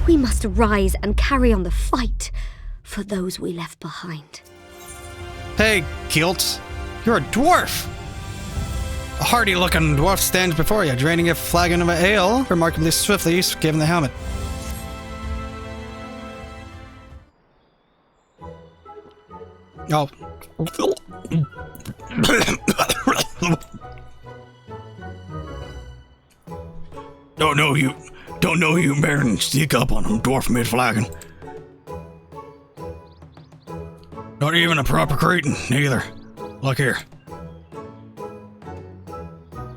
We must arise and carry on the fight for those we left behind. Hey, Guilt. You're a dwarf. A hardy-looking dwarf stands before you, draining a flagon of ale remarkably swiftly, given the helmet. Oh. Don't know you better than sneak up on him, dwarf mid-flagon. Not even a proper Cretan, neither. Look here.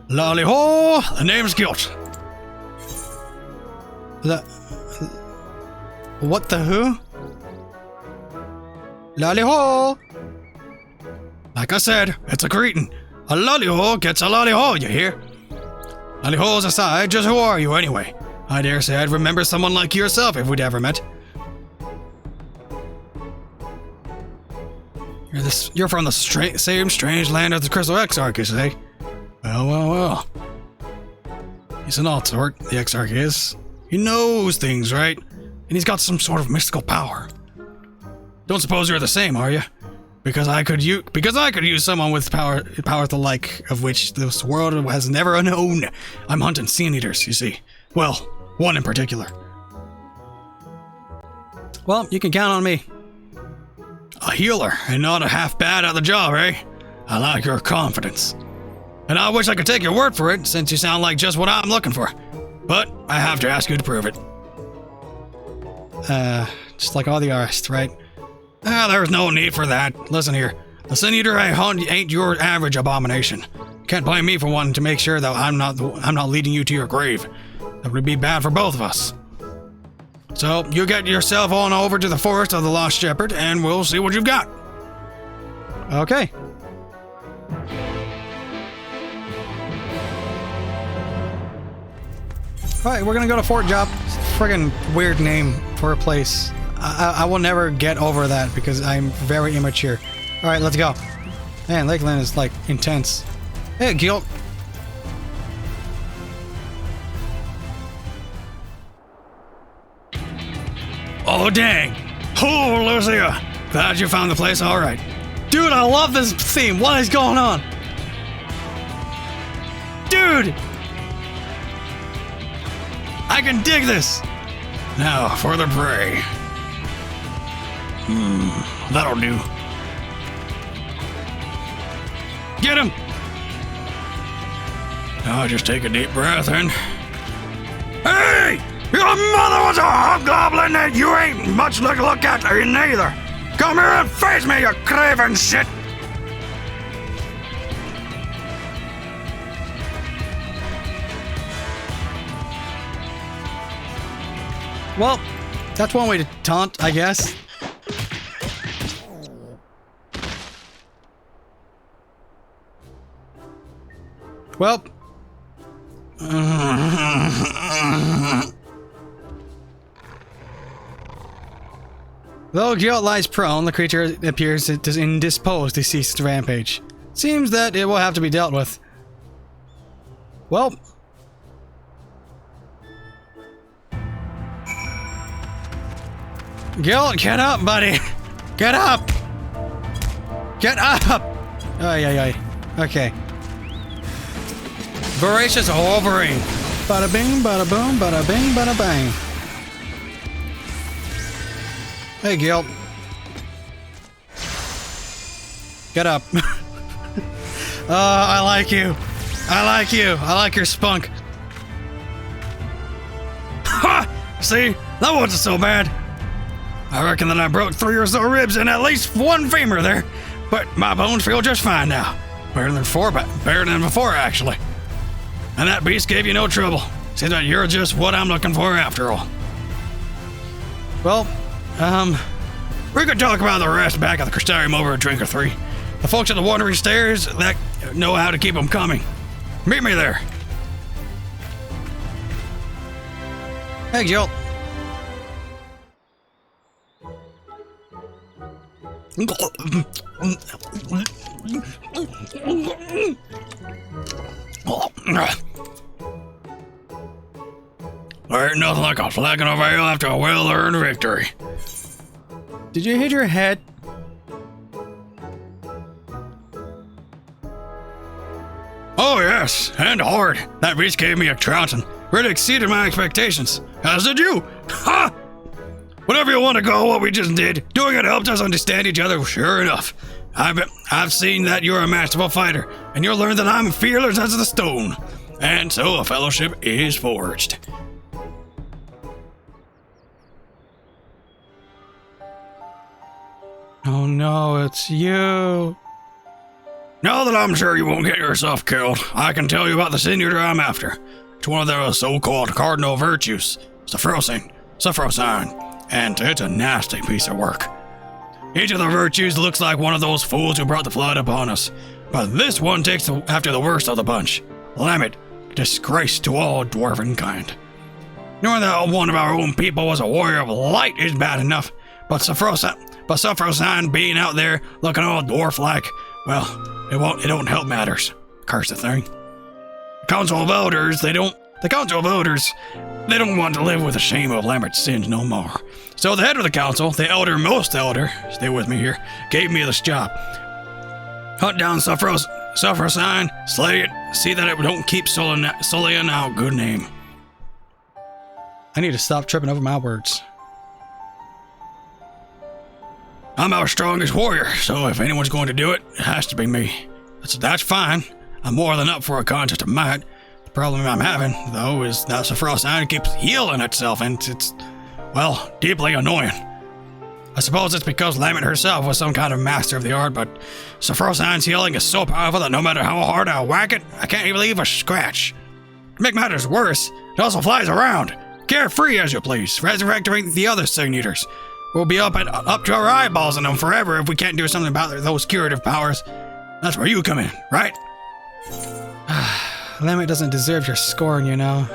Lolly-ho! The name's Guilt. What the who? Lolly-ho! Like I said, it's a Cretan. A lolly-ho gets a lolly-ho, you hear? Lolly-ho's aside, just who are you anyway? I dare say I'd remember someone like yourself if we'd ever met. You're from the same strange land as the Crystal Exarch, you say? Well. He's an odd sort, the Exarch is. He knows things, right? And he's got some sort of mystical power. Don't suppose you're the same, are you? Because I could use someone with power the like of which this world has never known. I'm hunting Sea Eaters, you see. Well, one in particular. Well, you can count on me. A healer, and not a half bad at the job, eh? I like your confidence. And I wish I could take your word for it, since you sound like just what I'm looking for. But I have to ask you to prove it. Just like all the rest, right? There's no need for that. Listen here. The Sin Eater I hunt ain't your average abomination. Can't blame me for wanting to make sure that I'm not leading you to your grave. That would be bad for both of us. So, you get yourself on over to the Forest of the Lost Shepherd, and we'll see what you've got. Okay. Alright, we're gonna go to Fort Job. Friggin' weird name for a place. I will never get over that because I'm very immature. Alright, let's go. Man, Lakeland is like intense. Hey, Guilt. Oh, dang. Oh, Lucia. Glad you found the place alright. Dude, I love this theme. What is going on? Dude! I can dig this. Now, for the prey. That'll do. Get him! Now just take a deep breath and... Hey! Your mother was a hobgoblin and you ain't much like to look at her neither. Come here and face me, you craven shit! Well, that's one way to taunt, I guess. Well. Though Guilt lies prone, the creature appears indisposed to cease its rampage. Seems that it will have to be dealt with. Well. Guilt, get up, buddy! Get up! Get up! Ay. Okay. Voracious Wolverine. Bada bing, bada boom, bada bing, bada bang. Hey, Guilt. Get up. I like you. I like you. I like your spunk. Ha! See? That wasn't so bad. I reckon that I broke 3 or so ribs and at least 1 femur there. But my bones feel just fine now. Better than before, actually. And that beast gave you no trouble. Seems that you're just what I'm looking for after all. Well, we could talk about the rest back at the Crystarium over a drink or 3. The folks at the Wandering Stairs, that know how to keep them coming. Meet me there. Hey, Guilt. ain't nothing like a flagon of ale after a well-earned victory. Did you hit your head? Oh yes, and hard. That beast gave me a trouncing. Really exceeded my expectations. As did you. Ha! Whenever you want to go, what we just did, doing it helped us understand each other, sure enough. I've seen that you're a masterful fighter, and you'll learn that I'm fearless as the stone. And so a fellowship is forged. Oh no, it's you. Now that I'm sure you won't get yourself killed, I can tell you about the senator I'm after. It's one of their so-called Cardinal Virtues, Suffrosine, and it's a nasty piece of work. Each of the virtues looks like one of those fools who brought the flood upon us, but this one takes after the worst of the bunch. Lamet, disgrace to all dwarven kind. Knowing that one of our own people was a warrior of light is bad enough, but Suffrosine being out there looking all dwarf-like, well, it don't help matters. Curse the thing. The Council of Elders, they don't want to live with the shame of Lambert's sins no more. So the head of the council, the most elder, stay with me here, gave me this job. Hunt down Suffrosine, slay it, see that it don't keep sullying our good name. I need to stop tripping over my words. I'm our strongest warrior, so if anyone's going to do it, it has to be me. That's fine. I'm more than up for a contest of might. The problem I'm having, though, is that Suffrosine keeps healing itself, and it's, well, deeply annoying. I suppose it's because Lamet herself was some kind of master of the art, but Suffrosine's healing is so powerful that no matter how hard I whack it, I can't even leave a scratch. To make matters worse, it also flies around, carefree as you please, resurrecting the other signators. We'll be up to our eyeballs in them forever if we can't do something about those curative powers. That's where you come in, right? Lamet doesn't deserve your scorn, you know.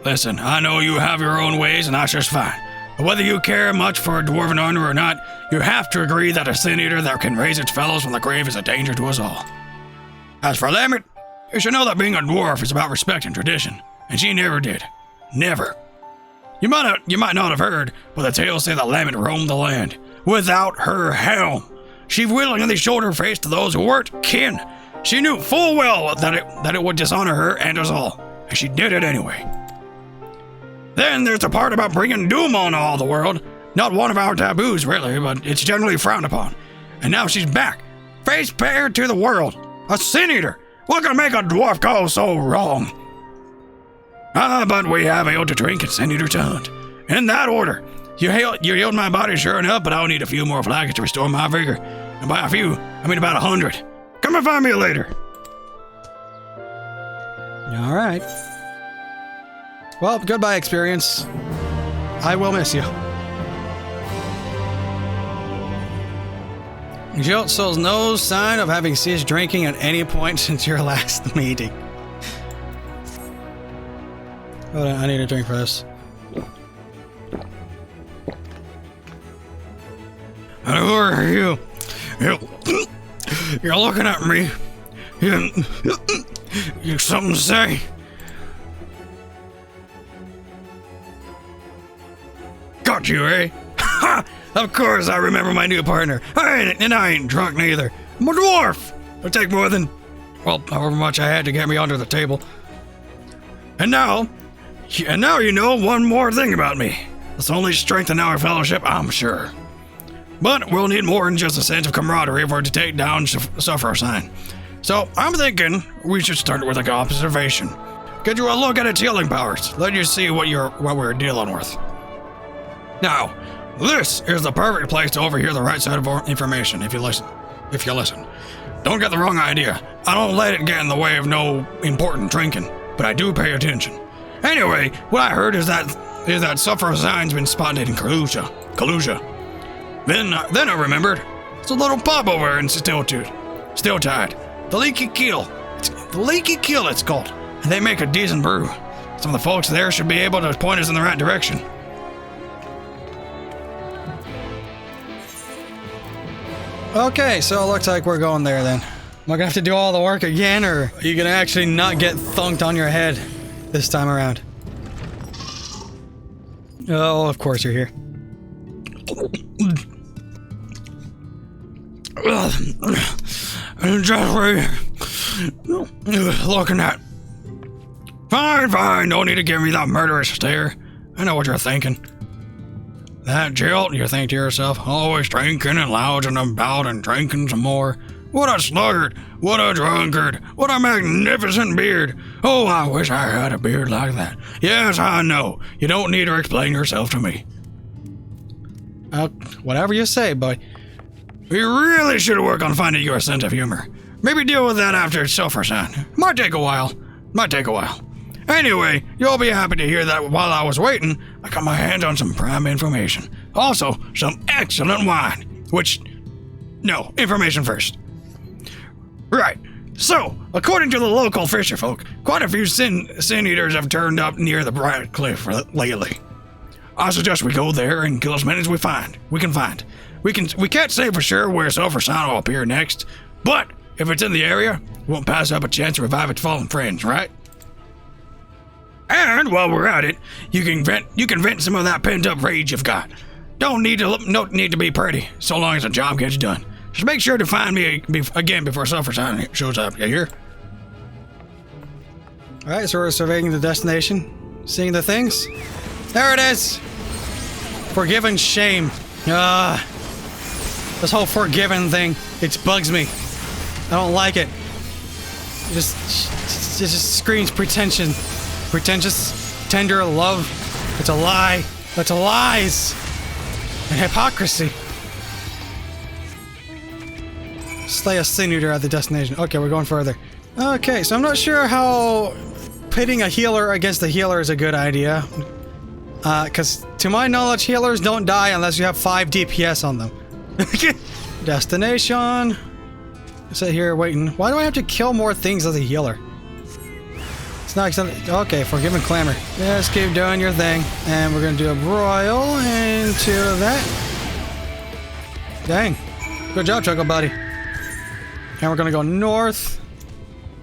Listen, I know you have your own ways, and that's just fine. But whether you care much for a dwarven honor or not, you have to agree that a sin eater that can raise its fellows from the grave is a danger to us all. As for Lamet, you should know that being a dwarf is about respect and tradition, and she never did. Never. You might not have heard, but the tales say that Lamet roamed the land without her helm. She willingly showed her face to those who weren't kin. She knew full well that it would dishonor her and us all, and she did it anyway. Then there's the part about bringing doom on all the world. Not one of our taboos, really, but it's generally frowned upon. And now she's back, face bare to the world. A sin eater. What can make a dwarf go so wrong? But we have ale to drink and sin eater to hunt. In that order. You healed my body sure enough, but I'll need a few more flagons to restore my vigor. And by a few, I mean about 100. Come and find me later. All right. Well, goodbye, experience. I will miss you. Jilt shows no sign of having ceased drinking at any point since your last meeting. Hold on, I need a drink for this. And who are you? You're looking at me. You something to say? Got you, eh? Ha! Of course I remember my new partner. I ain't drunk neither. I'm a dwarf. It'll take more than, well, however much I had to get me under the table. And now you know one more thing about me. It's only strengthen our fellowship, I'm sure. But we'll need more than just a sense of camaraderie if we're to take down Suffrosine. So I'm thinking we should start with an observation. Get you a look at its healing powers. Let you see what we're dealing with. Now, this is the perfect place to overhear the right side of information if you listen. Don't get the wrong idea. I don't let it get in the way of no important drinking, but I do pay attention. Anyway, what I heard is that Suffrosine's been spotted in Kalusia. Then I remembered. It's a little pub over in Stilltide. The Leaky Keel. It's called. And they make a decent brew. Some of the folks there should be able to point us in the right direction. Okay, so it looks like we're going there then. Am I gonna have to do all the work again, or are you gonna actually not get thunked on your head this time around? Oh, of course you're here. Just looking at. Fine, fine. No need to give me that murderous stare. I know what you're thinking. That Jilt, you think to yourself, always drinking and lounging about and drinking some more. What a sluggard! What a drunkard! What a magnificent beard! Oh, I wish I had a beard like that. Yes, I know. You don't need to explain yourself to me. Whatever you say, boy. We really should work on finding your sense of humor. Maybe deal with that after it's Sulfur Sun. Might take a while. Anyway, you'll be happy to hear that while I was waiting, I got my hands on some prime information. Also, some excellent wine. No, information first. Right. So, according to the local fisherfolk, quite a few sin eaters have turned up near the Bright Cliff lately. I suggest we go there and kill as many as we can find. We can't say for sure where Sulfur Sun will appear next, but if it's in the area, we won't pass up a chance to revive its fallen friends, right? And while we're at it, you can vent some of that pent-up rage you've got. Don't need to be pretty, so long as the job gets done. Just make sure to find me again before Sulfur Sun shows up, you hear? Alright, so we're surveying the destination, seeing the things. There it is! Forgiven shame. This whole forgiven thing, it bugs me. I don't like it. It just screams pretension. Pretentious, tender love. It's a lie. It's a lies. And hypocrisy. Slay a sin eater at the destination. Okay, we're going further. Okay, so I'm not sure how pitting a healer against a healer is a good idea. Because to my knowledge, healers don't die unless you have 5 DPS on them. Destination. Sit here waiting. Why do I have to kill more things as a healer? It's not okay, forgiven clamor. Just keep doing your thing. And we're gonna do a broil into that. Dang. Good job, Chuckle Buddy. And we're gonna go north.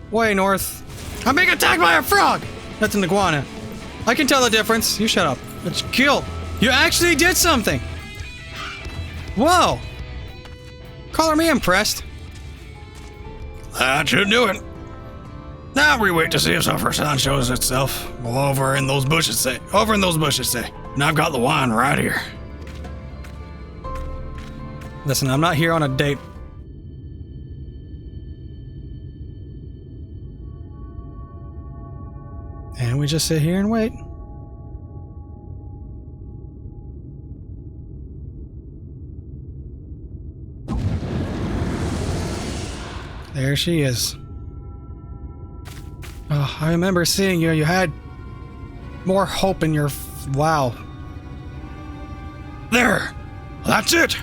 Way north. I'm being attacked by a frog! That's an iguana. I can tell the difference. You shut up. It's killed. You actually did something! Whoa! Color me impressed. That should do it. Now we wait to see if Sulfur Sun shows itself. Well, over in those bushes, say. And I've got the wine right here. Listen, I'm not here on a date. And we just sit here and wait. There she is. Oh, I remember seeing you. You had more hope in your... Wow. There! That's it!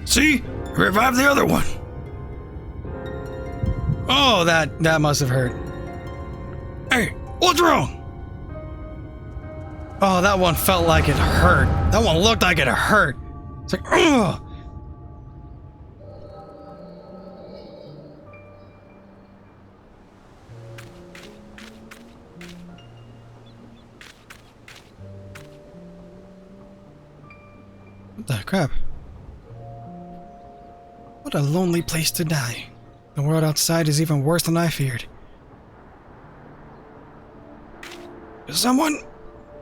See? Revive the other one. Oh, that must have hurt. Hey, what's wrong? Oh, that one felt like it hurt. That one looked like it hurt. It's like, ugh. What the crap? What a lonely place to die. The world outside is even worse than I feared. Is someone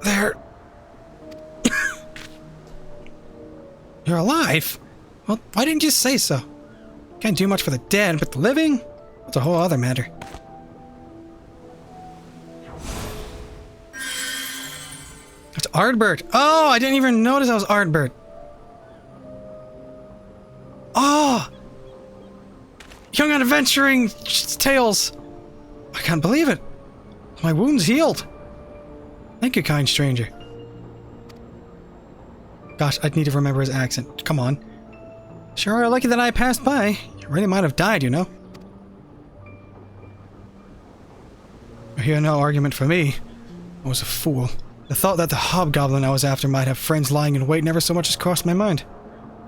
there? You're alive? Well, why didn't you say so? Can't do much for the dead, but the living? That's a whole other matter. It's Ardbert. Oh, I didn't even notice that was Ardbert. Oh! Young and adventuring tales. I can't believe it. My wound's healed. Thank you, kind stranger. Gosh, I'd need to remember his accent. Come on. Sure, lucky that I passed by. You really might have died, you know. I hear no argument for me. I was a fool. The thought that the hobgoblin I was after might have friends lying in wait never so much as crossed my mind.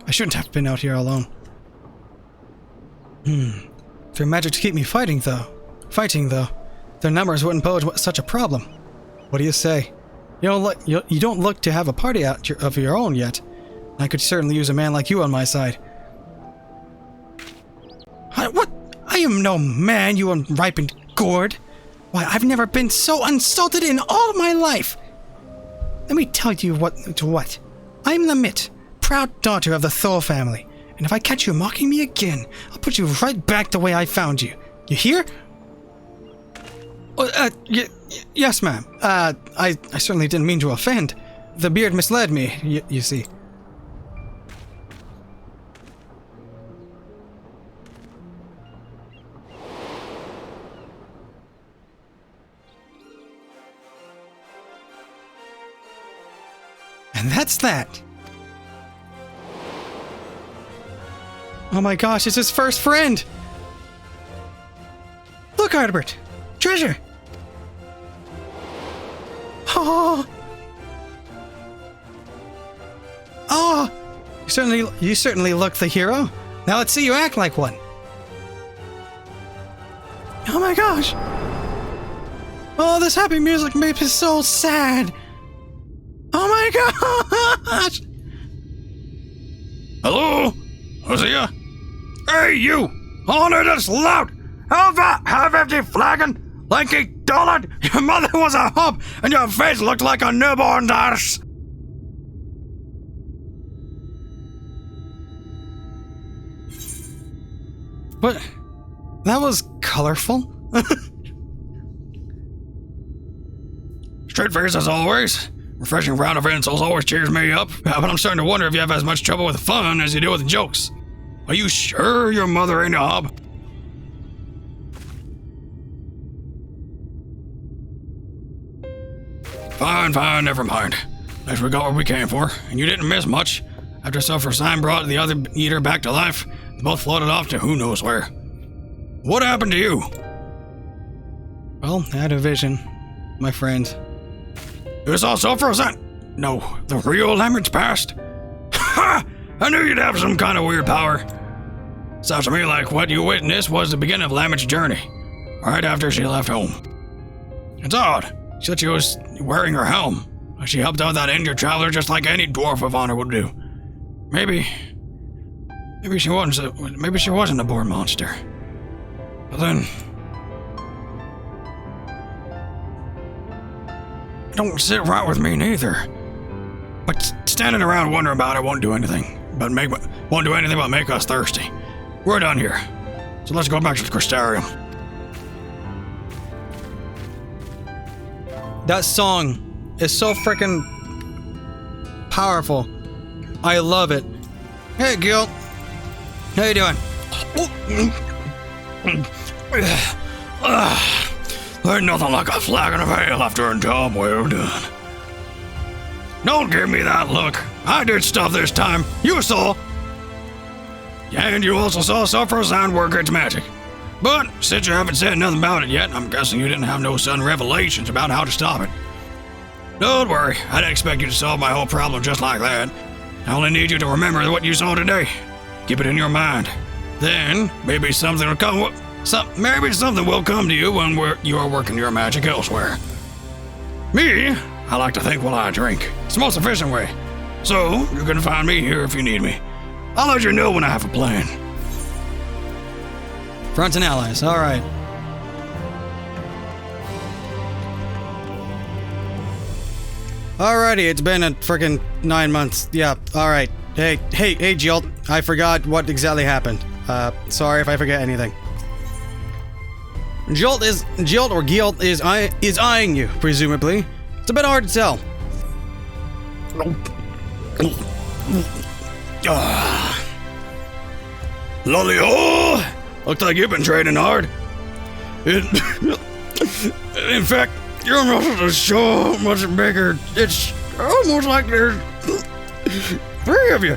I shouldn't have been out here alone. Their magic to keep me fighting, though. Their numbers wouldn't pose such a problem. What do you say? You don't look to have a party out of your own yet. I could certainly use a man like you on my side. What? I am no man, you unripened gourd. Why, I've never been so insulted in all of my life. Let me tell you what. I'm the Mitt, proud daughter of the Thor family. And if I catch you mocking me again, I'll put you right back the way I found you. You hear? Yes, ma'am. I certainly didn't mean to offend. The beard misled me, you see. And that's that. Oh my gosh, it's his first friend! Look, Ardbert! Treasure! Oh! Oh! You certainly look the hero. Now let's see you act like one. Oh my gosh! Oh, this happy music makes me so sad! Oh my gosh! Hello? Who's here? Hey, you! Honor this loud! Have empty flagon! Lanky dullard! Your mother was a hump, and your face looked like a newborn's arse! What? That was colorful. Straight face as always. Refreshing round of insults always cheers me up, but I'm starting to wonder if you have as much trouble with fun as you do with jokes. Are you sure your mother ain't a hob? Fine, never mind. At least we got what we came for, and you didn't miss much. After Sulfur-Sign brought the other eater back to life, they both floated off to who knows where. What happened to you? Well, I had a vision, my friend. You saw Sulfur-Sign? No, the real Lambert's past? Ha! I knew you'd have some kind of weird power. Sounds to me like what you witnessed was the beginning of Lambert's journey, right after she left home. It's odd. She said she was wearing her helm. She helped out that injured traveler just like any dwarf of honor would do. Maybe she wasn't a born monster. But then, it don't sit right with me neither. But standing around wondering about it won't do anything but make us thirsty. We're done here, so let's go back to the Crystarium. That song is so freaking powerful. I love it. Hey, Gil. How you doing? There ain't nothing like a flagon of ale after a job well done. Don't give me that look. I did stuff this time. You saw. And you also saw Sulfur-Sign work its magic. But since you haven't said nothing about it yet, I'm guessing you didn't have no sudden revelations about how to stop it. Don't worry, I didn't expect you to solve my whole problem just like that. I only need you to remember what you saw today. Keep it in your mind. Then, maybe something will come to you when you are working your magic elsewhere. Me, I like to think while I drink. It's the most efficient way. So, you can find me here if you need me. I'll let you know when I have a plan. Front and allies, alright. Alrighty, it's been a freaking 9 months. Yeah, alright. Hey, Jilt, I forgot what exactly happened. Sorry if I forget anything. Jilt is eyeing you, presumably. It's a bit hard to tell. Lolly-ho! Looks like you've been training hard. In fact, your muscles are so much bigger. It's almost like there's 3 of you.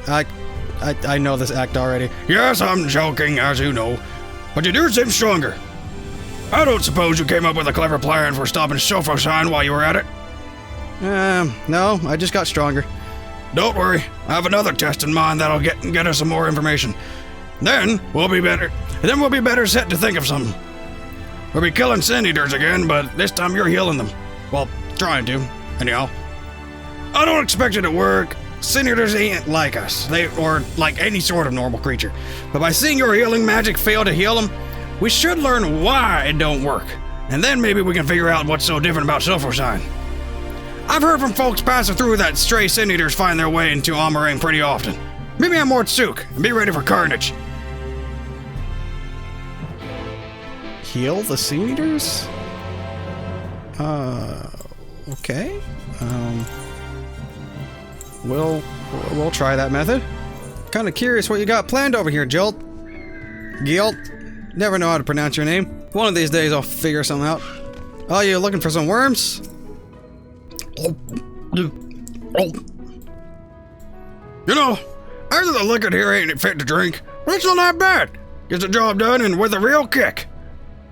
I know this act already. Yes, I'm joking, as you know. But you do seem stronger. I don't suppose you came up with a clever plan for stopping Sulfur-Shine while you were at it? No, I just got stronger. Don't worry, I have another test in mind that'll get us some more information. Then we'll be better set to think of something. We'll be killing Sin Eaters again, but this time you're healing them. Well, trying to, anyhow. I don't expect it to work. Sin Eaters ain't like us, or like any sort of normal creature. But by seeing your healing magic fail to heal them, we should learn why it don't work. And then maybe we can figure out what's so different about Sulfur-Shine. I've heard from folks passing through that stray Sin Eaters find their way into Amarang pretty often. Meet me at Mortsuk and be ready for carnage. Heal the Sin Eaters? Okay. We'll try that method. Kind of curious what you got planned over here, Gilt. Never know how to pronounce your name. One of these days I'll figure something out. Oh, you looking for some worms? You know, either the liquor here ain't fit to drink, but it's not that bad. Gets the job done and with a real kick.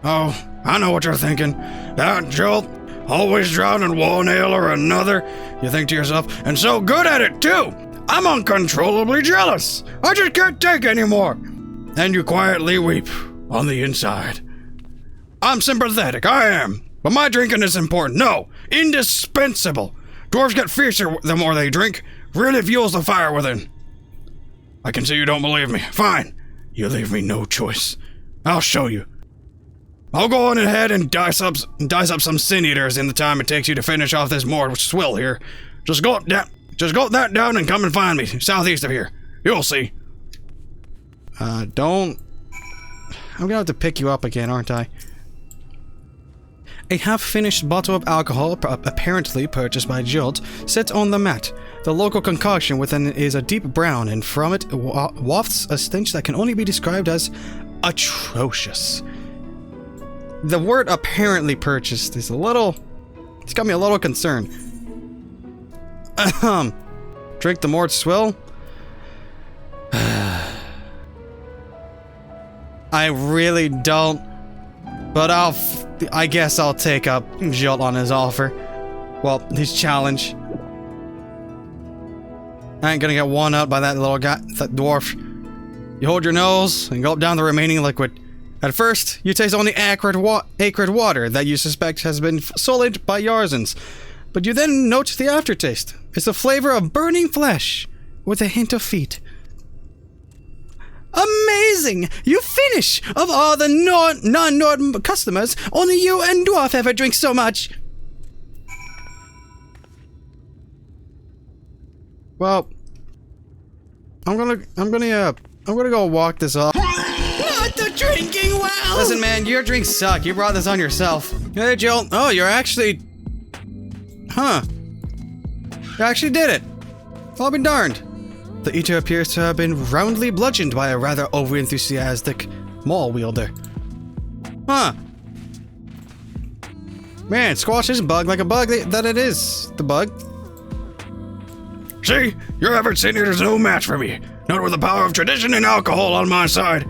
Oh, I know what you're thinking. That Jolt, always drowning one ale or another. You think to yourself, and so good at it too. I'm uncontrollably jealous. I just can't take anymore. And you quietly weep on the inside. I'm sympathetic, I am. But my drinking is important. No, indispensable. Dwarves get fiercer the more they drink. Really fuels the fire within. I can see you don't believe me. Fine. You leave me no choice. I'll show you. I'll go on ahead and dice up some Sin Eaters in the time it takes you to finish off this more swill here. Just gulp that down and come and find me, southeast of here. You'll see. I'm gonna have to pick you up again, aren't I? A half-finished bottle of alcohol, apparently purchased by Jolt, sits on the mat. The local concoction within is a deep brown, and from it wafts a stench that can only be described as atrocious. The word apparently purchased is it's got me a little concerned. Drink the mort swill? I really don't, but I guess I'll take up Jolt on his offer. Well, his challenge. I ain't gonna get won out by that little guy, that dwarf. You hold your nose and gulp down the remaining liquid. At first, you taste only acrid water that you suspect has been sullied by Yarzans, but you then note the aftertaste. It's the flavor of burning flesh, with a hint of feet. Amazing! You finish! Of all the non-Nord customers, only you and Dwarf ever drink so much! Well, I'm gonna go walk this off. Not the drinking well! Listen, man, your drinks suck. You brought this on yourself. Hey, Joel. Oh, you're actually... Huh. You actually did it. I'll be darned. The eater appears to have been roundly bludgeoned by a rather over-enthusiastic maul wielder. Huh. Man, squash is bug like a bug that it is. The bug. See? Your average Sin Eater's no match for me. Not with the power of tradition and alcohol on my side.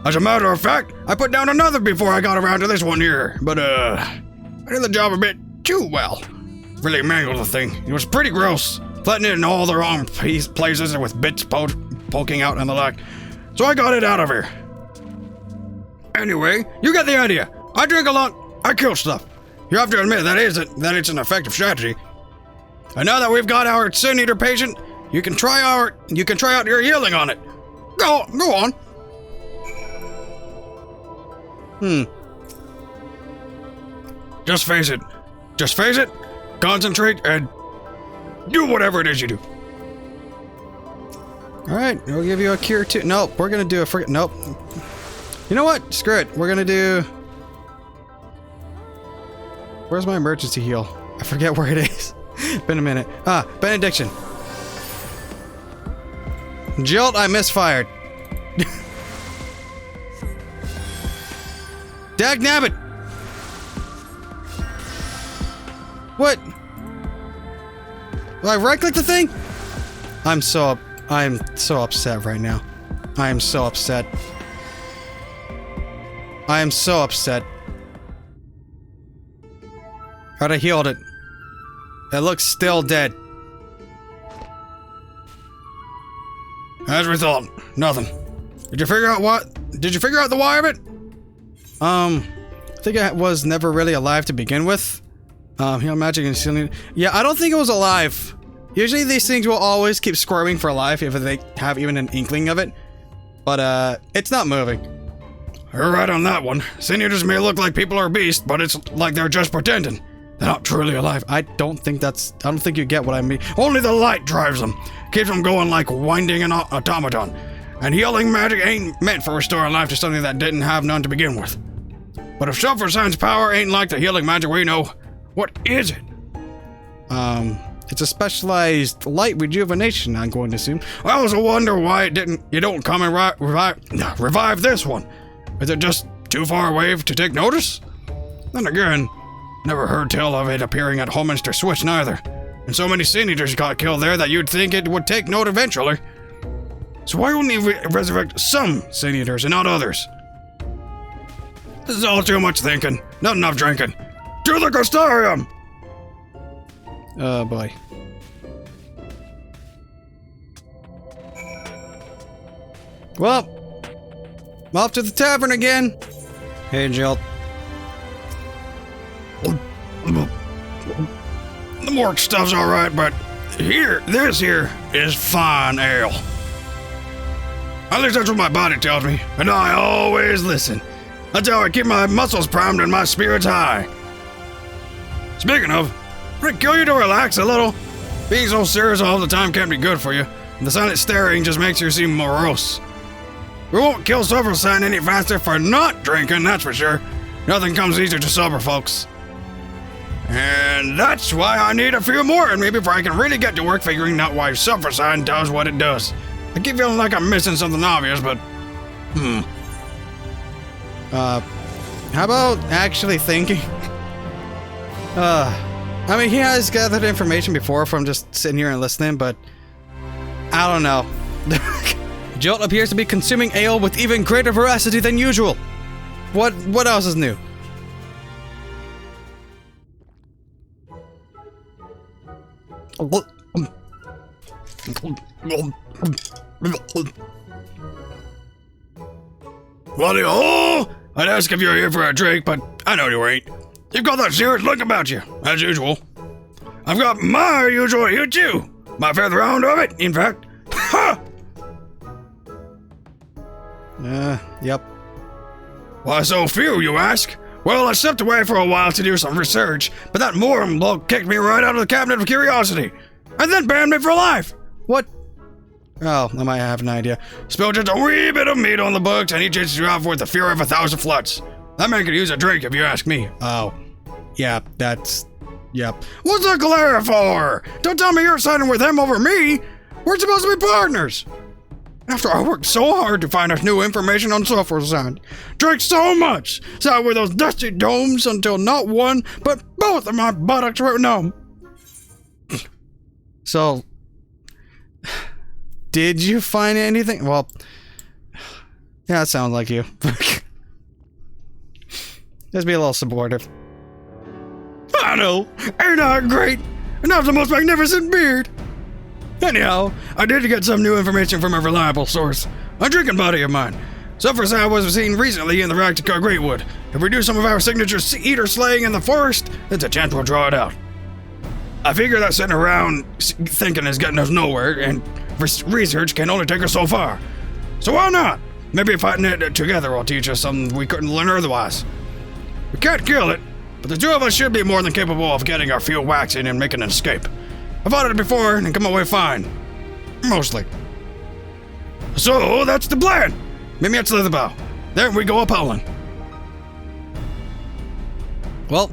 As a matter of fact, I put down another before I got around to this one here. But, I did the job a bit too well. Really mangled the thing. It was pretty gross. Flattening it in all the wrong places with bits poking out and the like. So I got it out of here. Anyway, you get the idea. I drink a lot, I kill stuff. You have to admit that it's an effective strategy. And now that we've got our Sin Eater patient, you can try out your healing on it. Go on. Just face it. Concentrate and do whatever it is you do. Alright, we'll give you a cure too. Nope, we're gonna do a nope. You know what? Screw it. We're gonna do... Where's my emergency heal? I forget where it is. Been a minute. Benediction. Jolt, I misfired. Dagnabbit! What? Do I right-click the thing? I'm so I'm so upset right now. I am so upset. I am so upset. Alright, I healed it. It looks still dead. As we thought, nothing. Did you figure out the why of it? I think it was never really alive to begin with. Heal magic and stealing. Yeah, I don't think it was alive. Usually these things will always keep squirming for life if they have even an inkling of it. But, it's not moving. You're right on that one. Senators may look like people are beasts, but it's like they're just pretending. They're not truly alive. I don't think you get what I mean. Only the light drives them. Keeps them going like winding an automaton. And healing magic ain't meant for restoring life to something that didn't have none to begin with. But if Self-Resigned's power ain't like the healing magic we know, what is it? It's a specialized light rejuvenation, I'm going to assume. I also wonder why you don't come and revive this one. Is it just too far away to take notice? Then again, never heard tell of it appearing at Holminster Switch neither. And so many Sin Eaters got killed there that you'd think it would take note eventually. So why wouldn't he resurrect some Sin Eaters and not others? This is all too much thinking, not enough drinking. To the Costarium! Oh boy. Well, I'm off to the tavern again. Hey, Jill. The morgue stuff's alright, but this here is fine ale. At least that's what my body tells me, and I always listen. That's how I keep my muscles primed and my spirits high. Speaking of, would it kill you to relax a little? Being so serious all the time can't be good for you, and the silent staring just makes you seem morose. We won't kill Self-Resigned any faster for not drinking, that's for sure. Nothing comes easy to sober folks. And that's why I need a few more in me before I can really get to work figuring out why Self-Resigned does what it does. I keep feeling like I'm missing something obvious, but... How about actually thinking? I mean, he has gathered information before from just sitting here and listening, but... I don't know. Jolt appears to be consuming ale with even greater veracity than usual. What else is new? Bloody-oh! I'd ask if you're here for a drink, but I know you ain't. You've got that serious look about you, as usual. I've got my usual here too. My fair round of it, in fact. Ha! Yep. Why so few, you ask? Well, I stepped away for a while to do some research, but that Morum bloke kicked me right out of the cabinet of curiosity, and then banned me for life. What? Oh, I might have an idea. Spilled just a wee bit of meat on the books, and he chases you off with the fury of 1,000 floods. That man could use a drink if you ask me. Oh. Yeah, that's... Yep. What's the glare for? Don't tell me you're siding with him over me. We're supposed to be partners. After I worked so hard to find us new information on Self-Resigned, drank so much, sat with those dusty domes until not one, but both of my buttocks were numb. So... Did you find anything? Well... Yeah, that sounds like you. Just be a little supportive. I know. Ain't I great? And I have the most magnificent beard. Anyhow, I did get some new information from a reliable source. A drinking buddy of mine. Self-Resigned was seen recently in the Ractica Greatwood. If we do some of our signature eater slaying in the forest, there's a chance we'll draw it out. I figure that sitting around thinking is getting us nowhere, and research can only take us so far. So why not? Maybe fighting it together will teach us something we couldn't learn otherwise. We can't kill it, but the two of us should be more than capable of getting our few whacks in and making an escape. I've fought it before and come away fine. Mostly. So, that's the plan. Meet me at Slitherbow. There we go up-howling. Well...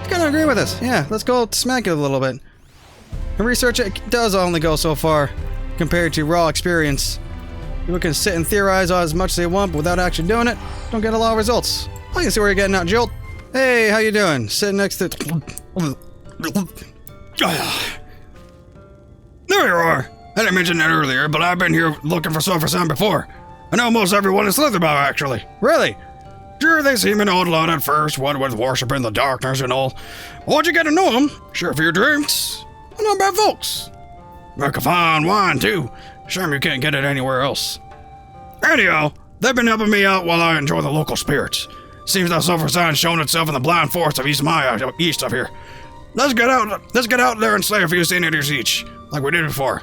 I kind of agree with this. Yeah, let's go smack it a little bit. And research it does only go so far, compared to raw experience. People can sit and theorize as much as they want, but without actually doing it, don't get a lot of results. I can see where you're getting at, Jolt. Hey, how you doing? Sitting next to... There you are. I didn't mention that earlier, but I've been here looking for Sulfur Sun before. I know most everyone in Slitherbow, actually. Really? Sure, they seem an odd lot at first, what with worshiping the darkness and all. Once you get to know them, share a few drinks. Not bad folks. Make a fine wine, too. Shame you can't get it anywhere else. Anyhow, they've been helping me out while I enjoy the local spirits. Seems that Sulfur Sun's shown itself in the blind forest of East Maya, east of here. Let's get out there and slay a few senators each, like we did before.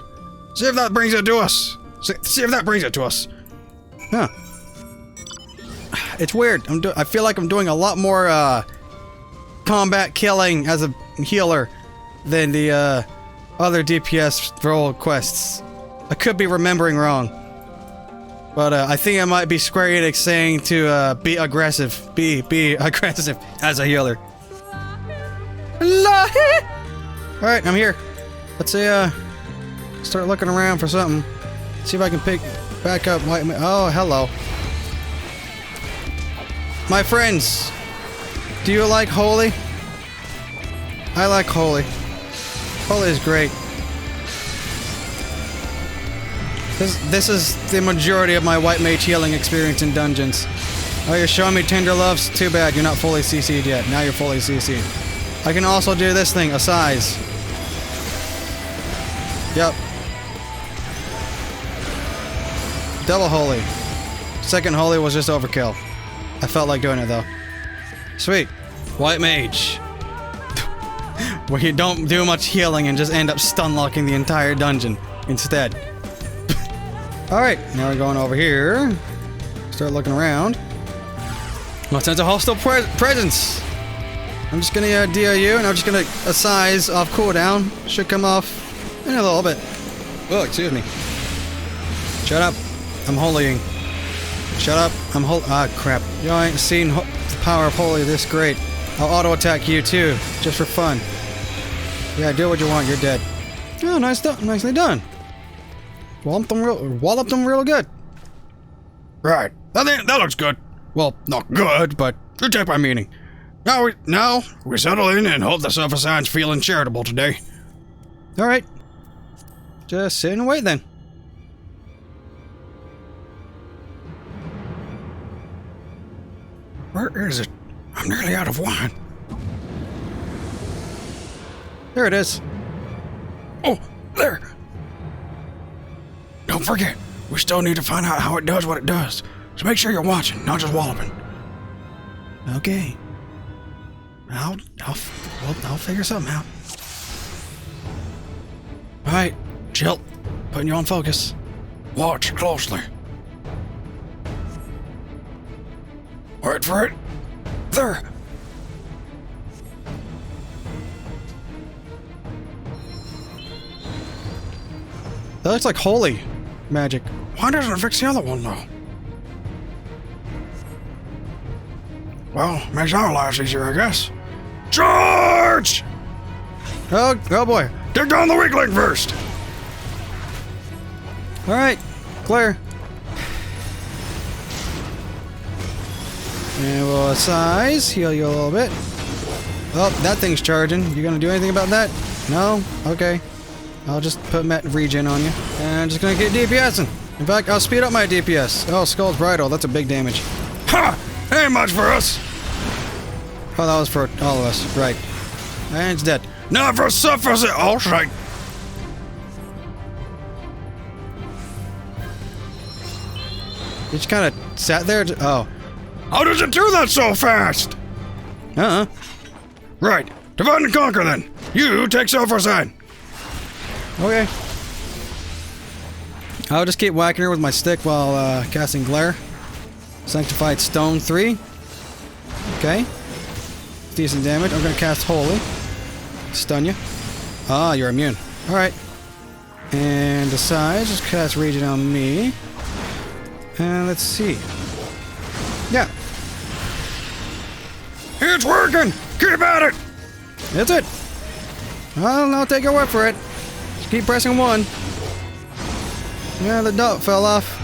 See if that brings it to us. See if that brings it to us. Huh. It's weird. I feel like I'm doing a lot more combat killing as a healer than the other DPS role quests. I could be remembering wrong. But I think it might be Square Enix saying to be aggressive. Be aggressive as a healer. Alright, I'm here. Let's say, start looking around for something. See if I can pick back up White. Oh, hello. My friends, do you like Holy? I like Holy. Holy is great. This is the majority of my White Mage healing experience in dungeons. Oh, you're showing me Tender Loves? Too bad, you're not fully CC'd yet. Now you're fully CC'd. I can also do this thing, a size. Yep. Double Holy. Second Holy was just overkill. I felt like doing it though. Sweet. White Mage. Where you don't do much healing and just end up stun locking the entire dungeon instead. Alright, now we're going over here. Start looking around. Well, sense a hostile presence. I'm just gonna DIU and I'm just gonna size off cooldown. Should come off in a little bit. Oh, excuse me. Shut up. I'm holying. Shut up. I'm ah, crap. You ain't seen the power of Holy this great. I'll auto-attack you too, just for fun. Yeah, do what you want, you're dead. Oh, nicely done. Walloped them real good. Right. That looks good. Well, not good, but you take my meaning. Now we settle in and hope the Sulfur Sun's feeling charitable today. Alright. Just sit and wait then. Where is it? I'm nearly out of wine. There it is. Oh, there. Don't forget, we still need to find out how it does what it does. So make sure you're watching, not just walloping. Okay. I'll figure something out. Alright, chill. Putting you on focus. Watch closely. Wait for it. There. That looks like holy magic. Why doesn't it fix the other one, though? Well, makes our lives easier, I guess. Charge! Oh boy. Take down the weakling first! Alright, clear. And we'll size, heal you a little bit. Oh, that thing's charging. You gonna do anything about that? No? Okay. I'll just put Met regen on you. And I'm just gonna get DPSing. In fact, I'll speed up my DPS. Oh, Skull's Bridle, that's a big damage. Ha! Ain't much for us! Oh, that was for all of us. Right. And it's dead. Not for suffers it all right. You just kind of sat there. Oh. How did you do that so fast? Right. Divide and conquer then. You take Sulfur Sun. Okay. I'll just keep whacking her with my stick while casting Glare. Sanctified Stone 3. Okay. Decent damage. I'm gonna cast Holy. Stun you. Ah, you're immune. Alright. And besides, just cast Regen on me. And let's see. Yeah. It's working! Keep at it! That's it. Well, I'll take your word for it. Just keep pressing 1. Yeah, the dot fell off.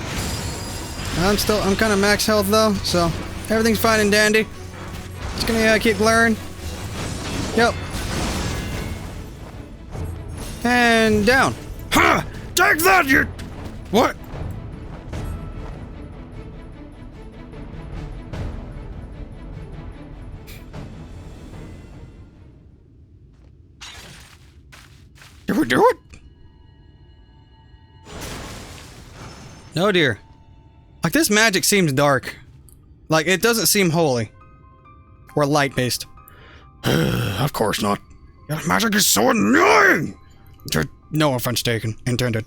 I'm kind of max health though, so everything's fine and dandy. Just gonna keep glaring. Yep. And down. Ha! Take that, you... What? Did we do it? No, dear. Like, this magic seems dark. Like, it doesn't seem holy. Or light-based. Of course not. Your magic is so annoying! No offense taken. Intended.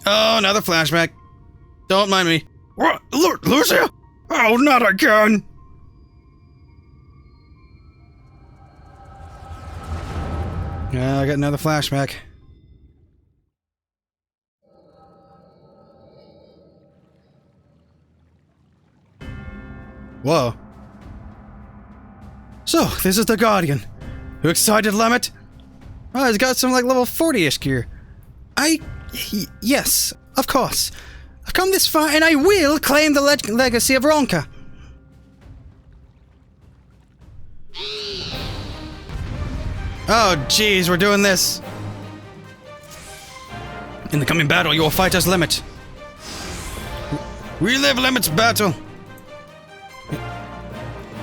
Oh, another flashback. Don't mind me. What? Look, Lucia? Oh, not again! Yeah, I got another flashback. Whoa. So, this is the Guardian. You excited, Lemmet? Oh, he's got some, like, level 40-ish gear. Yes, of course. I've come this far, and I will claim the legacy of Ronka. Oh, jeez, we're doing this. In the coming battle, you will fight as Lemmet. Relive Lemmet's battle.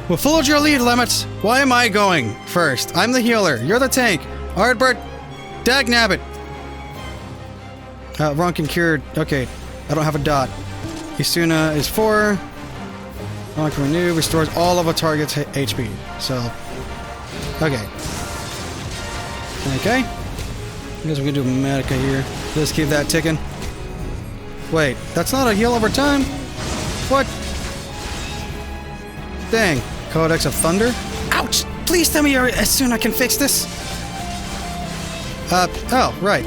We'll follow your lead, Lemmet. Why am I going first? I'm the healer. You're the tank. Alright, Bert. Dagnabbit. Ronkin cured. Okay. I don't have a dot. Isuna is 4. Ronkin renew. Restores all of a target's HP. So. Okay. Okay. I guess we can do Medica here. Let's keep that ticking. Wait. That's not a heal over time? What? Dang. Codex of Thunder? Ouch! Please tell me as soon I can fix this. Oh, right.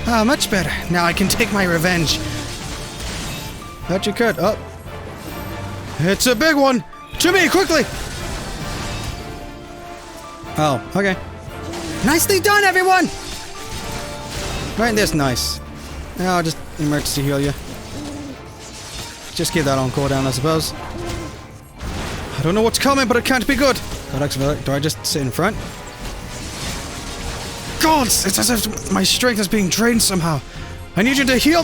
Ah, much better. Now I can take my revenge. Thought you could. Oh. It's a big one! Jimmy, quickly! Oh, okay. Nicely done, everyone! Right, this nice. Now I'll just emergency heal you. Just keep that on cooldown, I suppose. I don't know what's coming, but it can't be good. Do I just sit in front? Gods! It's as if my strength is being drained somehow. I need you to heal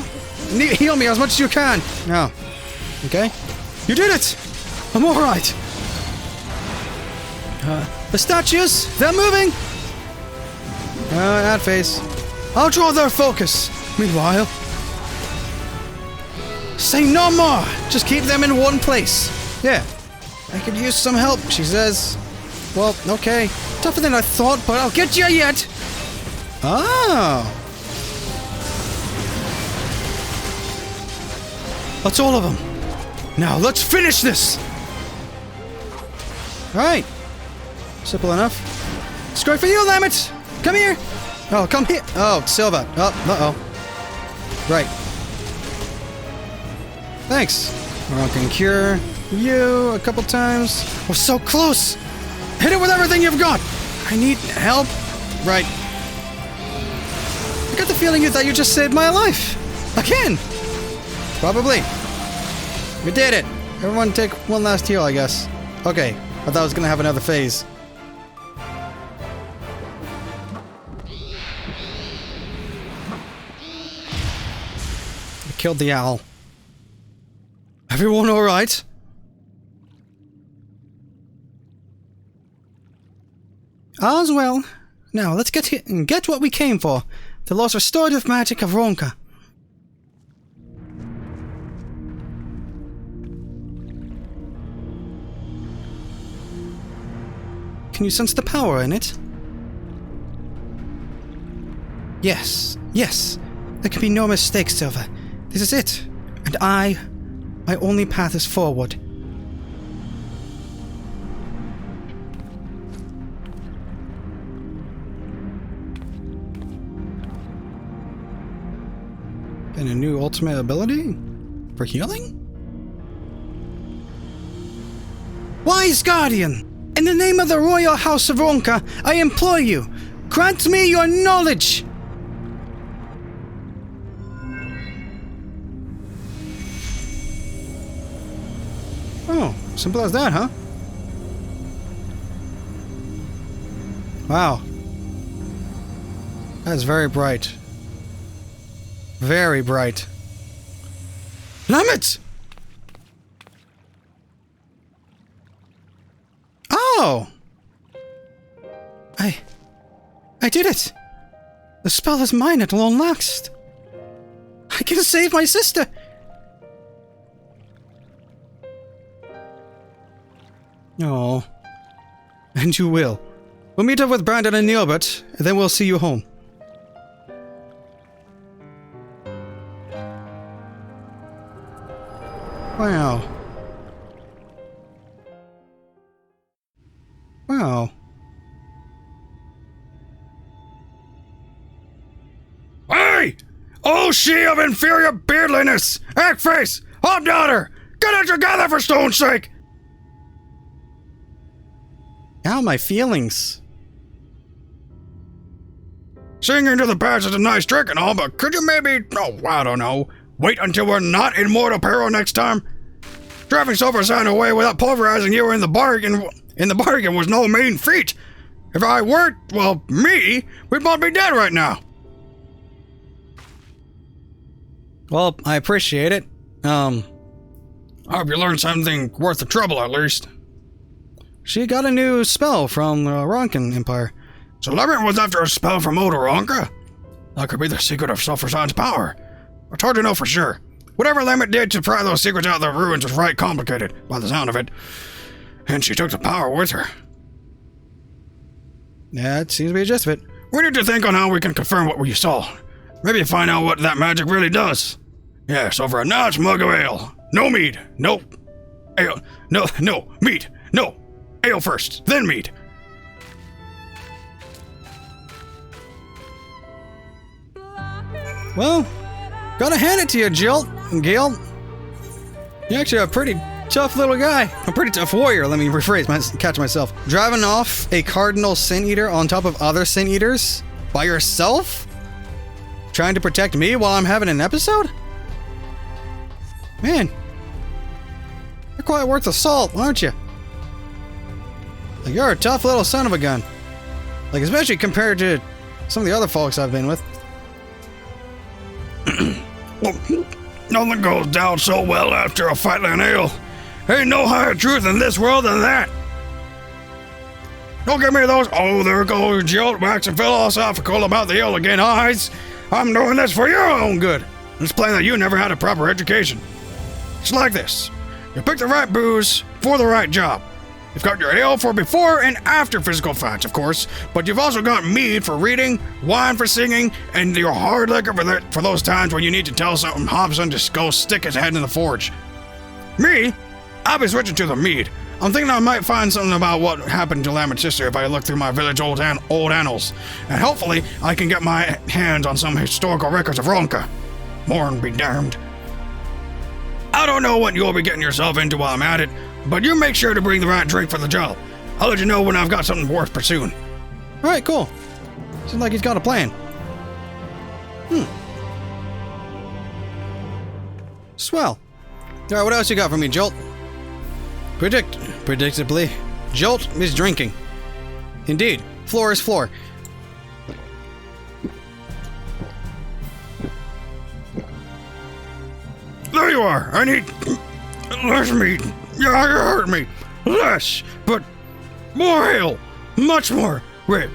me as much as you can. Oh. Okay. You did it! I'm alright. The statues! They're moving! That face. I'll draw their focus. Meanwhile... Say no more! Just keep them in one place. Yeah. I could use some help, she says. Well, okay. Tougher than I thought, but I'll get you yet! Oh! That's all of them. Now, let's finish this! Alright. Simple enough. It's great for you, Lammet! Come here! Oh, come here! Oh, Silva. Oh, uh-oh. Right. Thanks. I can cure you a couple times. We're so close! Hit it with everything you've got! I need help. Right. I got the feeling that you just saved my life. Again! Probably. We did it! Everyone take one last heal, I guess. Okay. I thought I was gonna have another phase. I killed the owl. Everyone alright? All's well. Now, let's get here and get what we came for. The lost restorative magic of Ronka. Can you sense the power in it? Yes, yes. There can be no mistake, Silva. This is it. And my only path is forward. And a new ultimate ability? For healing? Wise Guardian! In the name of the Royal House of Ronka, I implore you, grant me your knowledge! Oh, simple as that, huh? Wow. That is very bright. Very bright. Limits! Oh! I did it! The spell is mine at long last. I can save my sister! Oh. And you will. We'll meet up with Brandon and Neilbert, and then we'll see you home. Wow. Wow. Hey! Oh, she of inferior beardliness! Ackface! Hobdaughter! Get it together for stone's sake! Ow, my feelings. Singing to the past is a nice trick and all, but could you maybe, I don't know, wait until we're not in mortal peril next time? Driving Silversign away without pulverizing you in the bargain was no mean feat. If I weren't, well, me, we'd both be dead right now. Well, I appreciate it. I hope you learned something worth the trouble, at least. She got a new spell from the Ronkin Empire. So Lemon was after a spell from Odoronka? That could be the secret of Silversign's power. It's hard to know for sure. Whatever Lemon did to pry those secrets out of the ruins was right complicated, by the sound of it. And she took the power with her. Yeah, it seems to be a gist of it. We need to think on how we can confirm what we saw. Maybe find out what that magic really does. Yes, over a nice mug of ale. No mead. No ale. No mead. No. Ale first, then mead. Well, gotta hand it to you, Gil. You're actually a pretty tough little guy. A pretty tough warrior, let me catch myself. Driving off a cardinal sin eater on top of other sin eaters? By yourself? Trying to protect me while I'm having an episode? Man. You're quite worth the salt, aren't you? Like, you're a tough little son of a gun. Like, especially compared to some of the other folks I've been with. Nothing goes down so well after a fight like an ale. Ain't no higher truth in this world than that. Don't give me those, there goes Jill waxing philosophical about the ale again eyes. I'm doing this for your own good. It's plain that you never had a proper education. It's like this. You pick the right booze for the right job. You've got your ale for before and after physical fights, of course, but you've also got mead for reading, wine for singing, and your hard liquor for those times when you need to tell something Hobson to go stick his head in the forge. Me? I'll be switching to the mead. I'm thinking I might find something about what happened to Lamont's sister if I look through my village old annals, and hopefully I can get my hands on some historical records of Ronka. Morn be damned. I don't know what you'll be getting yourself into while I'm at it, but you make sure to bring the right drink for the job. I'll let you know when I've got something worth pursuing. Alright, cool. Seems like he's got a plan. Swell. Alright, what else you got for me, Jolt? Predictably, Jolt is drinking. Indeed, floor is floor. There you are. I need less meat. Yeah, you heard me. Less, but more ale. Much more. Wait,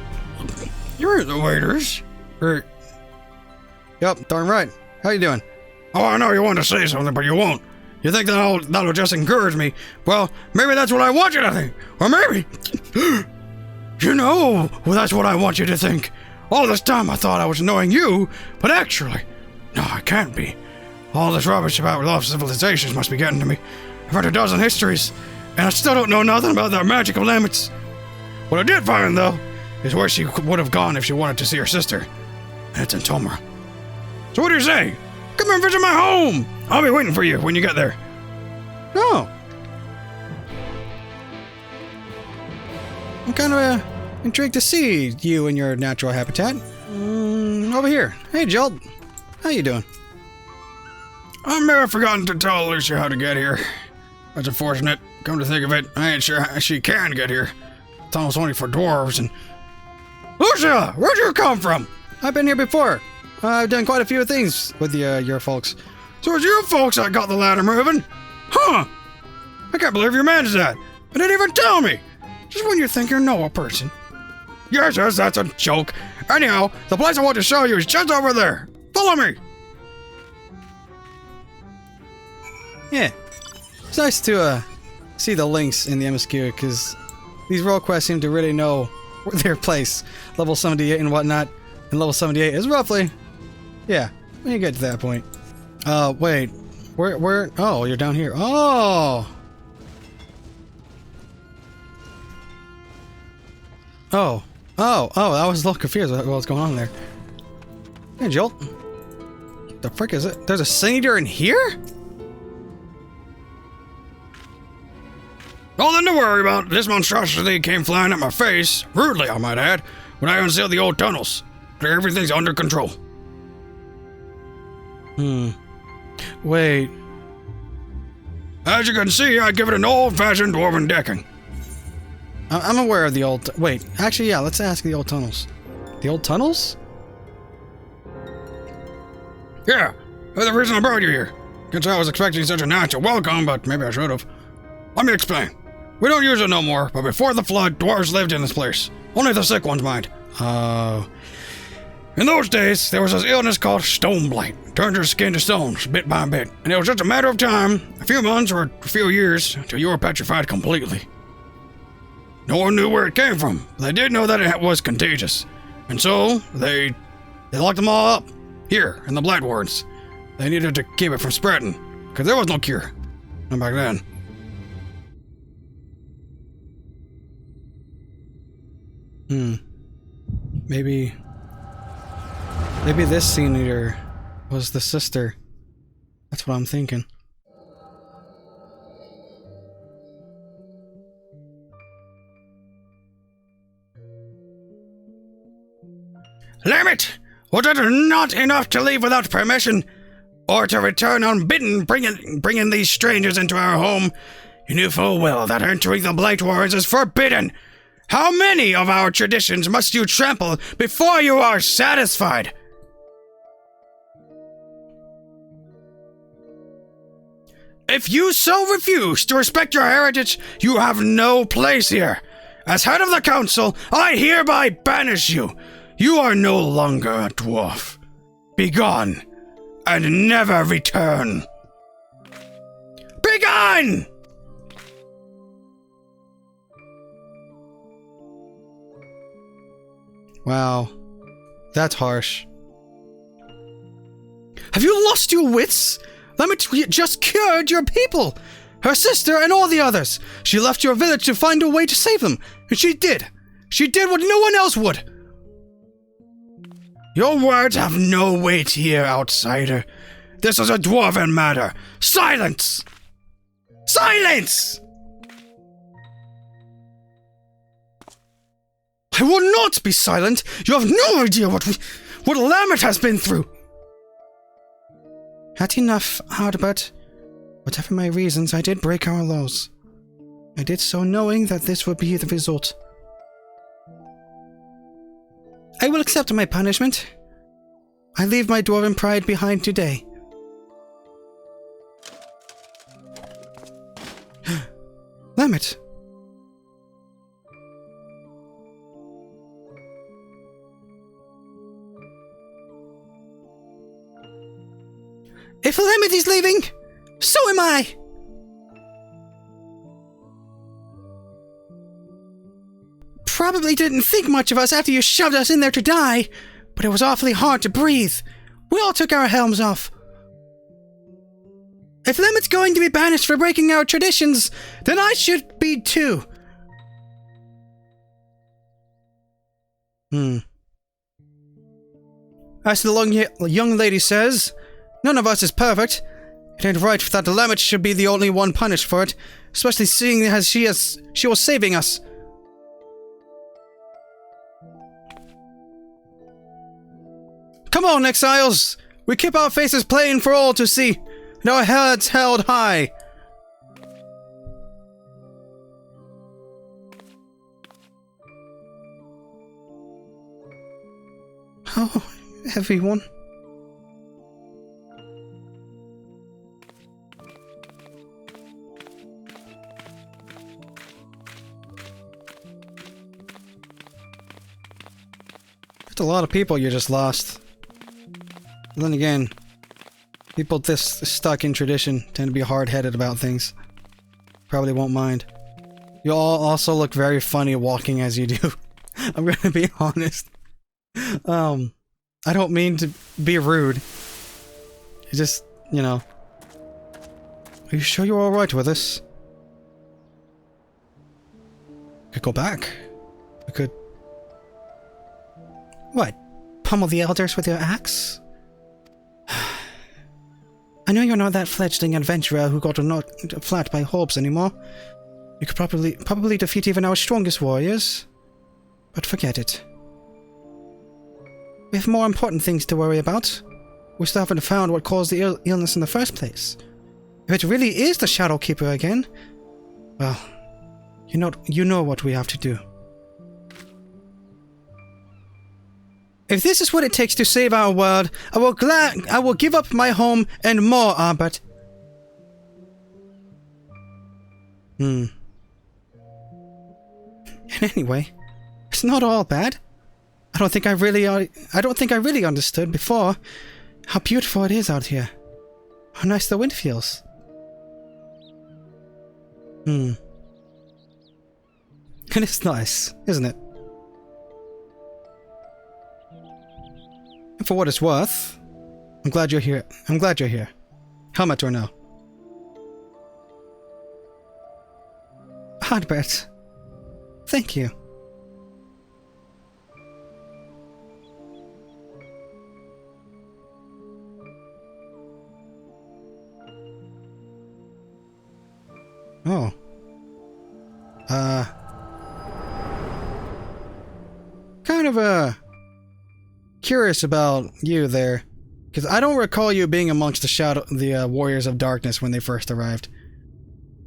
you're the waiters. Yep, darn right. How you doing? Oh, I know you want to say something, but you won't. You think that'll just encourage me. Well, maybe that's what I want you to think. Or maybe... that's what I want you to think. All this time I thought I was knowing you, but actually... No, I can't be. All this rubbish about lost civilizations must be getting to me. I've heard a dozen histories, and I still don't know nothing about that magical limits. What I did find, though, is where she would have gone if she wanted to see her sister. And it's in Tomra. So what do you say? Come and visit my home! I'll be waiting for you when you get there. Oh. I'm kind of intrigued to see you in your natural habitat. Over here. Hey, Jolt. How you doing? I may have forgotten to tell Alicia how to get here. That's unfortunate. Come to think of it, I ain't sure how she can get here. The tunnel's only for dwarves, and Lucia, where'd you come from? I've been here before. I've done quite a few things with your folks. So it's you folks that got the ladder moving? Huh? I can't believe you managed that. I didn't even tell me. Just when you think you know a person. Yes, that's a joke. Anyhow, the place I want to show you is just over there. Follow me. Yeah. It's nice to see the links in the MSQ, because these role quests seem to really know their place. Level 78 and whatnot. And level 78 is roughly... Yeah, when you get to that point. Wait. Where? Oh, you're down here. Oh! Oh, I was a little confused with what was going on there. Hey, Jolt. The frick is it? There's a senator in here? Nothing to worry about. This monstrosity came flying at my face, rudely I might add, when I unsealed the old tunnels. Everything's under control. Wait. As you can see, I give it an old-fashioned dwarven decking. I'm aware of the old... Wait, actually, yeah, let's ask the old tunnels. The old tunnels? Yeah, that's the reason I brought you here. Guess I was expecting such a natural welcome, but maybe I should have. Let me explain. We don't use it no more, but before the flood, dwarves lived in this place. Only the sick ones mind. In those days, there was this illness called stone blight. Turned your skin to stones, bit by bit. And it was just a matter of time, a few months or a few years, till you were petrified completely. No one knew where it came from, but they did know that it was contagious. And so, they locked them all up, here, in the Blight Wards. They needed to keep it from spreading, because there was no cure. Not back then. Maybe this senior was the sister. That's what I'm thinking. Damn it! Was it not enough to leave without permission? Or to return unbidden, bringing these strangers into our home? You knew full well that entering the Blight Wards is forbidden! How many of our traditions must you trample before you are satisfied? If you so refuse to respect your heritage, you have no place here. As head of the council, I hereby banish you. You are no longer a dwarf. Begone, and never return. Begone! Wow. That's harsh. Have you lost your wits? Lemmet just cured your people. Her sister and all the others. She left your village to find a way to save them. And she did. She did what no one else would. Your words have no weight here, outsider. This is a dwarven matter. Silence! Silence! I will not be silent. You have no idea what Lemmet has been through. Had enough, Ardbert. Whatever my reasons, I did break our laws. I did so knowing that this would be the result. I will accept my punishment. I leave my dwarven pride behind today. Lemmet. If Lemmet is leaving, so am I! Probably didn't think much of us after you shoved us in there to die, but it was awfully hard to breathe. We all took our helms off. If Lemmet's going to be banished for breaking our traditions, then I should be too. As the young lady says, none of us is perfect. It ain't right that Lemmet should be the only one punished for it, especially seeing as she was saving us. Come on, exiles! We keep our faces plain for all to see, and our heads held high. Oh, everyone. That's a lot of people you just lost. And then again, people this stuck in tradition tend to be hard-headed about things. Probably won't mind. You all also look very funny walking as you do. I'm gonna be honest. I don't mean to be rude. It's just, you know. Are you sure you're alright with this? I could go back. I could... What? Pummel the elders with your axe? I know you're not that fledgling adventurer who got knocked flat by hobs anymore. You could probably defeat even our strongest warriors. But forget it. We have more important things to worry about. We still haven't found what caused the illness in the first place. If it really is the Shadow Keeper again, well, you know what we have to do. If this is what it takes to save our world, I will give up my home and more, Albert. And anyway, it's not all bad. I don't think I really understood before how beautiful it is out here. How nice the wind feels. It is nice, isn't it? And for what it's worth, I'm glad you're here. Helmet or no? Albert, thank you. Oh. Kind of, curious about you there. Because I don't recall you being amongst the Warriors of Darkness when they first arrived.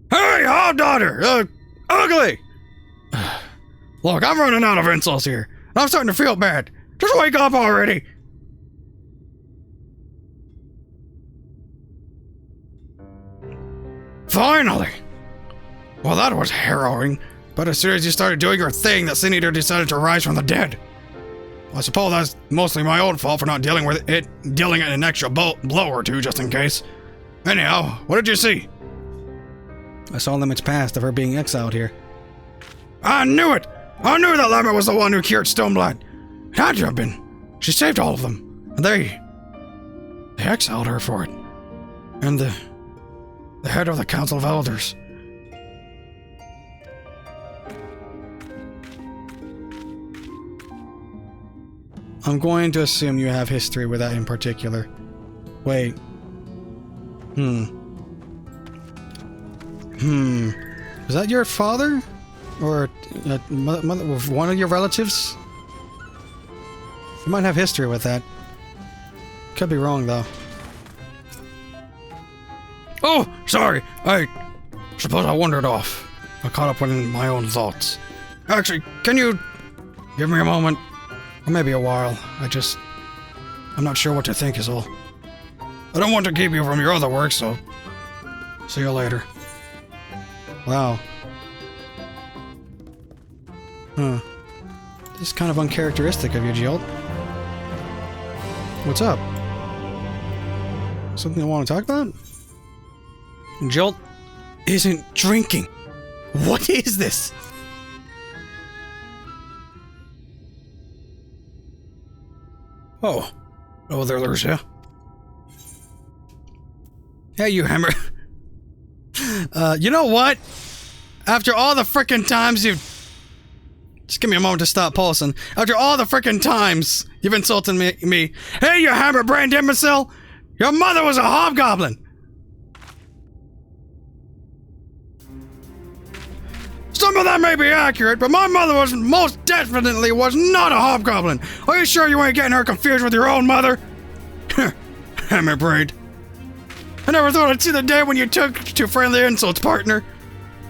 Hey, Hobdaughter! Ugly! Look, I'm running out of insults here. I'm starting to feel bad. Just wake up already! Finally! Well, that was harrowing. But as soon as you started doing your thing, the Sin Eater decided to rise from the dead. I suppose that's mostly my own fault for not dealing it an extra blow or two just in case. Anyhow, what did you see? I saw limits past of her being exiled here. I knew it! I knew that Lambert was the one who cured Stoneblight. It had to have been. She saved all of them. And they exiled her for it. And the head of the Council of Elders. I'm going to assume you have history with that in particular. Wait. Is that your father? Or one of your relatives? You might have history with that. Could be wrong, though. Oh, sorry. I suppose I wandered off. I caught up in my own thoughts. Actually, can you give me a moment? Or maybe a while. I'm not sure what to think is all. I don't want to keep you from your other work, so see you later. Wow. This is kind of uncharacteristic of you, Jilt. What's up? Something you want to talk about? Jilt isn't drinking. What is this? Oh, there, Lucia. Hey, you Hammer. You know what? After all the frickin' times you've... Just give me a moment to stop pulsing. After all the frickin' times you've insulted me. Hey, you hammer-brained imbecile! Your mother was a hobgoblin! Some of that may be accurate, but my mother most definitely was not a hobgoblin. Are you sure you ain't getting her confused with your own mother? Hammerbraid. I never thought I'd see the day when you took to friendly insults, partner.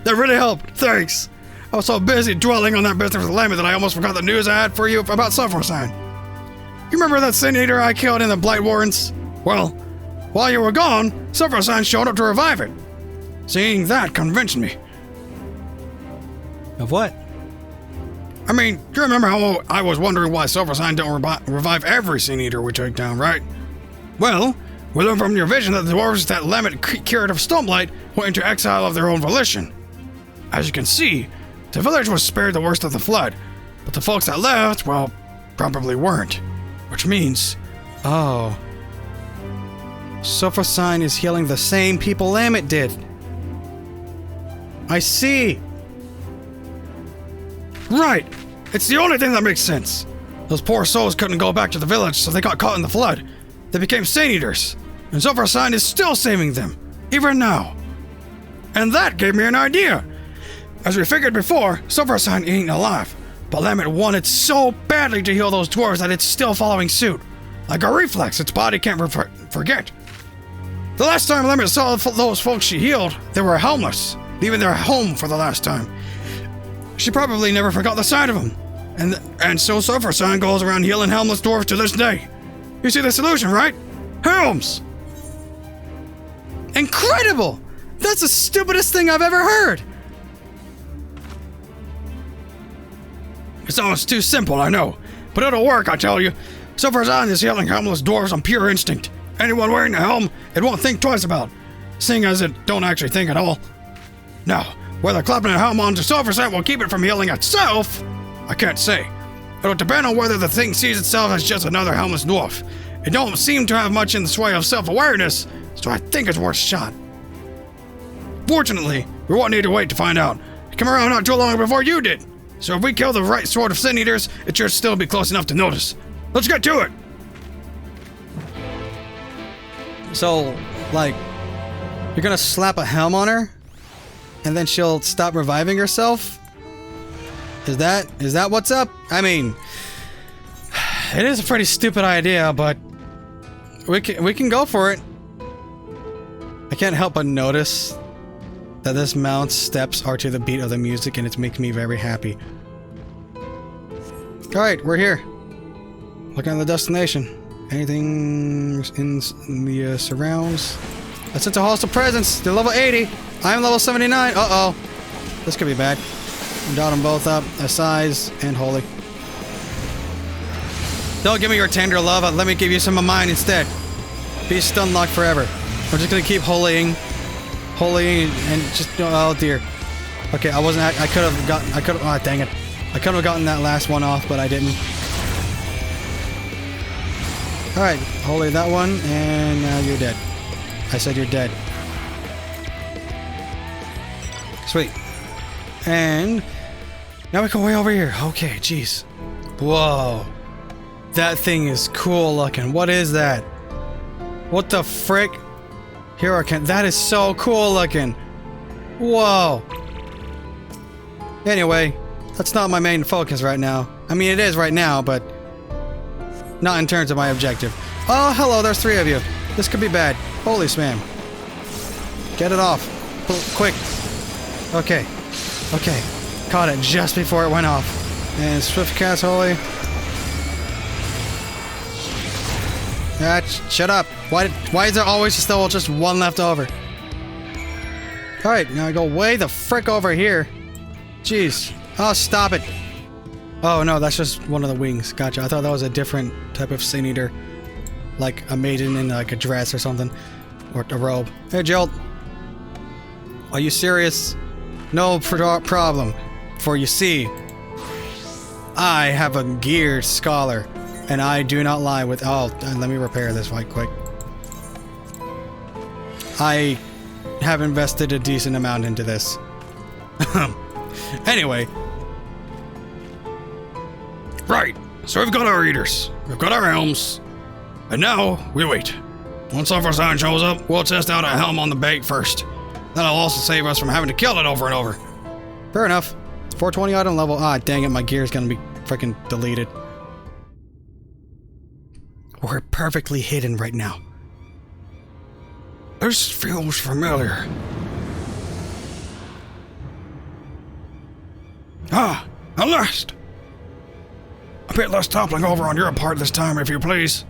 That really helped, thanks. I was so busy dwelling on that business with Lemmy that I almost forgot the news I had for you about Sulfur Sign. You remember that Sin Eater I killed in the Blight Warrens? Well, while you were gone, Silversign showed up to revive it. Seeing that convinced me. Of what? I mean, you remember how I was wondering why Silversign don't revive every Sin Eater we take down, right? Well, we learned from your vision that the dwarves that Lamet cured of Stormlight went into exile of their own volition. As you can see, the village was spared the worst of the flood, but the folks that left, well, probably weren't. Which means... Oh. Silversign is healing the same people Lamet did. I see. Right! It's the only thing that makes sense. Those poor souls couldn't go back to the village, so they got caught in the flood. They became Saint Eaters, and Silversign is still saving them, even now. And that gave me an idea. As we figured before, Silversign ain't alive, but Lamet wanted so badly to heal those dwarves that it's still following suit. Like a reflex its body can't forget. The last time Lamet saw those folks she healed, they were homeless, leaving their home for the last time. She probably never forgot the sight of them. And so Silversign goes around healing homeless dwarves to this day. You see the solution, right? Helms! Incredible! That's the stupidest thing I've ever heard! It sounds too simple, I know. But it'll work, I tell you. Silversign is healing homeless dwarves on pure instinct. Anyone wearing a helm, it won't think twice about, seeing as it don't actually think at all. Now, whether clapping a helm onto Silversign will keep it from healing itself, I can't say. It'll depend on whether the thing sees itself as just another helmless dwarf. It don't seem to have much in the way of self-awareness, so I think it's worth a shot. Fortunately, we won't need to wait to find out. It came around not too long before you did. So if we kill the right sort of Sin Eaters, it should still be close enough to notice. Let's get to it! So, like, you're gonna slap a helm on her? And then she'll stop reviving herself? Is that what's up? I mean, it is a pretty stupid idea, but we can go for it. I can't help but notice that this mount's steps are to the beat of the music, and it's making me very happy. Alright, we're here. Looking at the destination. Anything in the surrounds? I sense a hostile presence. They're level 80. I'm level 79. Uh-oh. This could be bad. Dot them both up. A size and holy. Don't give me your tender love. Let me give you some of mine instead. Be stun locked forever. I'm just gonna keep holying, and just oh dear. Okay, I could have. Oh dang it! I could have gotten that last one off, but I didn't. All right, holy that one, and now you're dead. I said you're dead. Sweet. And now we can way over here. Okay, jeez. Whoa. That thing is cool looking. What is that? What the frick? Hurricane. That is so cool looking. Whoa. Anyway, that's not my main focus right now. I mean, it is right now, but not in terms of my objective. Oh, hello, there's 3 of you. This could be bad. Holy spam. Get it off. Quick. Okay. Okay. Caught it just before it went off. And swift cast holy. Shut up. Why is there always still just one left over? Alright, now I go way the frick over here. Jeez. Oh, stop it. Oh, no, that's just one of the wings. Gotcha. I thought that was a different type of Sin Eater. Like a maiden in like a dress or something. Or a robe. Hey, Jill. Are you serious? No problem. For you see, I have a geared scholar. And I do not lie with... Oh, let me repair this right quick. I have invested a decent amount into this. Anyway. Right. So we've got our eaters. We've got our helms. And now, we wait. Once Silversign shows up, we'll test out a helm on the bait first. That'll also save us from having to kill it over and over. Fair enough. It's 420 item level. Ah, dang it. My gear's gonna be freaking deleted. We're perfectly hidden right now. This feels familiar. Ah, at last! A bit less toppling over on your part this time, if you please.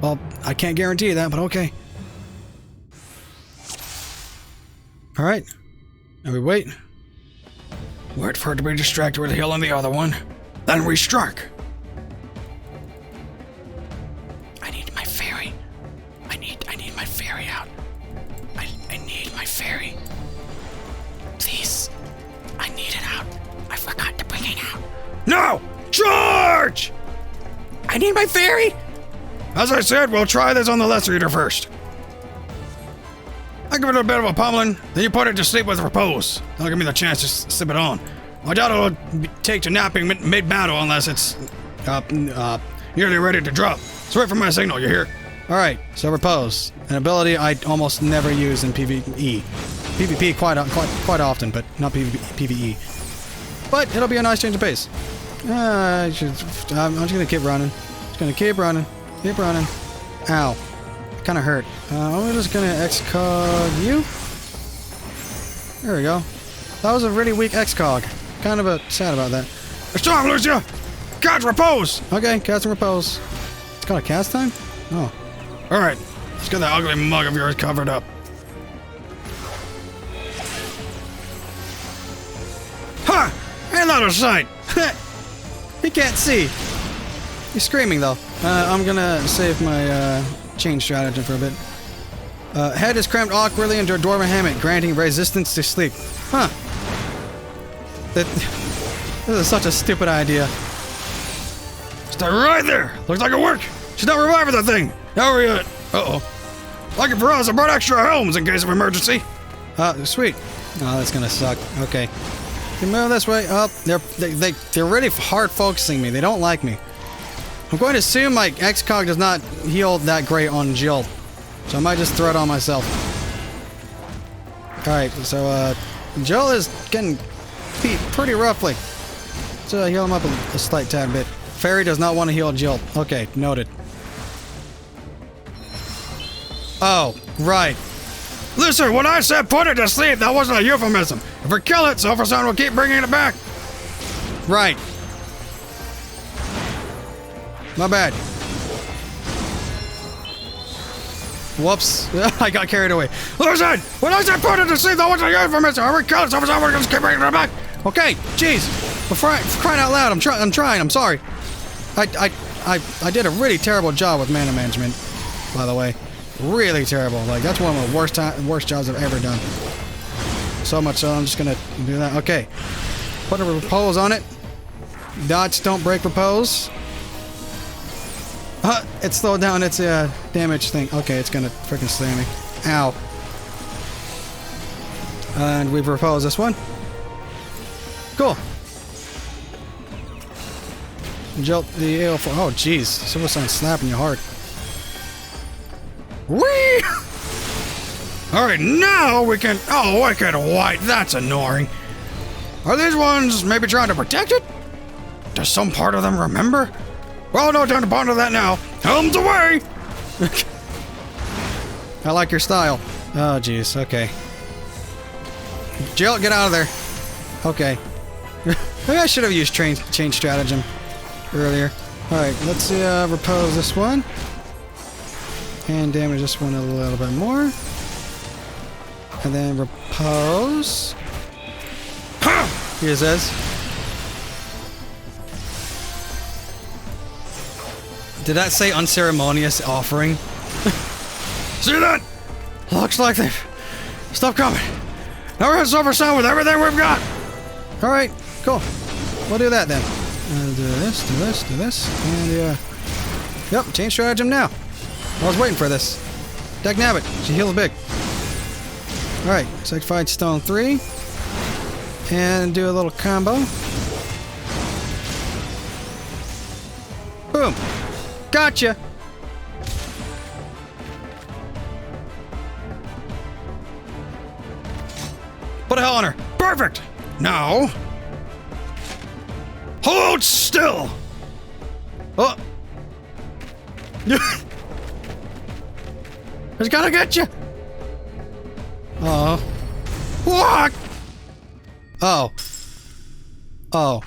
Well, I can't guarantee that, but okay. Alright. Now we wait. Wait for it to be distracted with healing the other one. Then we strike. I need my fairy. I need my fairy out. I need my fairy. Please. I need it out. I forgot to bring it out. No! Charge! I need my fairy! As I said, we'll try this on the Lesser Eater first. I give it a bit of a pummeling, then you put it to sleep with repose. That'll give me the chance to sip it on. I doubt it'll take to napping mid-battle unless it's nearly ready to drop. So wait for my signal, you hear? Alright, so repose. An ability I almost never use in PvE. PvP quite often, but not PvE. But it'll be a nice change of pace. I'm just gonna keep running. Just gonna keep running. Keep running. Ow. Kinda hurt. I'm just gonna excog you. There we go. That was a really weak excog. Kind of sad about that. It's time, Lucia! Cast repose! Okay, casting repose. It's got a cast time? Oh. Alright, let's get that ugly mug of yours covered up. Ha! Ain't that a sight? He can't see. He's screaming though. I'm gonna save my change stratagem for a bit. Head is crammed awkwardly into a dwarven hammock, granting resistance to sleep. Huh. This is such a stupid idea. Stay right there! Looks like it worked! She's not reviving that thing! Now we're it. Uh-oh. Lucky for us, I brought extra helms in case of emergency. Sweet. Oh, that's gonna suck. Okay. You move this way. Oh, they're really hard focusing me. They don't like me. I'm going to assume my Excog does not heal that great on Jill. So I might just throw it on myself. Alright, so Jill is getting beat pretty roughly. So heal him up a slight tad bit. Fairy does not want to heal Jill. Okay, noted. Oh, right. Listen, when I said put it to sleep, that wasn't a euphemism. If we kill it, Silver Sun will keep bringing it back. Right. My bad. Whoops. I got carried away. Listen, when I said put it to sleep, that wasn't a euphemism. If we kill it, Silver Sun will just keep bringing it back. Okay, jeez. For crying out loud, I'm trying. I'm sorry. I did a really terrible job with mana management, by the way. Really terrible. Like, that's one of the worst jobs I've ever done. So much so, I'm just gonna do that. Okay. Put a repose on it. Dots don't break repose. It slowed down its damage thing. Okay, it's gonna freaking slam me. Ow. And we've reposed this one. Cool. Jolt the AO4. Oh, jeez. Silver Sun slapping you hard. Whee! Alright, now we can... Oh, wicked white. That's annoying. Are these ones maybe trying to protect it? Does some part of them remember? Well, no time to ponder that now. Helms away! I like your style. Oh, jeez. Okay. Jill, get out of there. Okay. Maybe I should have used change stratagem earlier. Alright, let's repose this one. And damage this one a little bit more. And then repose. Here it says. Did that say unceremonious offering? See that? Looks like they've stopped coming. Now we're gonna Silver Sun with everything we've got. Alright, cool. We'll do that then. Do this, do this, do this. And yep, change stratagem now. I was waiting for this. Dagnabbit, she heals big. Alright, Sanctified Stone 3. And do a little combo. Boom. Gotcha! Put a hell on her. Perfect! Now... Hold still! Oh! He's gonna get you! Oh. What? Oh. Oh.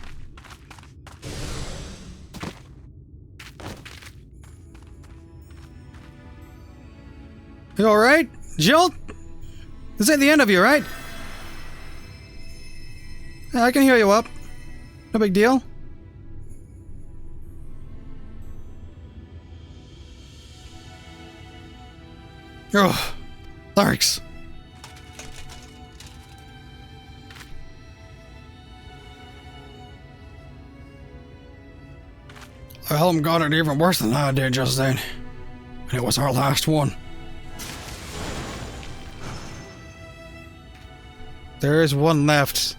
You alright? Jill? This ain't the end of you, right? Yeah, I can heal you up. No big deal. Oh, thanks. The helm got it even worse than I did just then. And it was our last one. There is one left.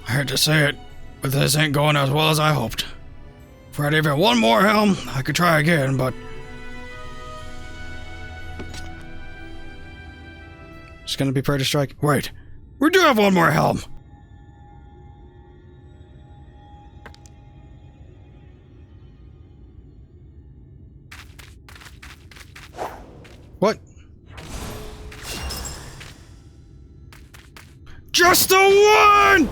I hate to say it, but this ain't going as well as I hoped. If I had even one more helm, I could try again, but... Just gonna be Prayer to Strike. Wait, we do have one more helm! What? Just the one!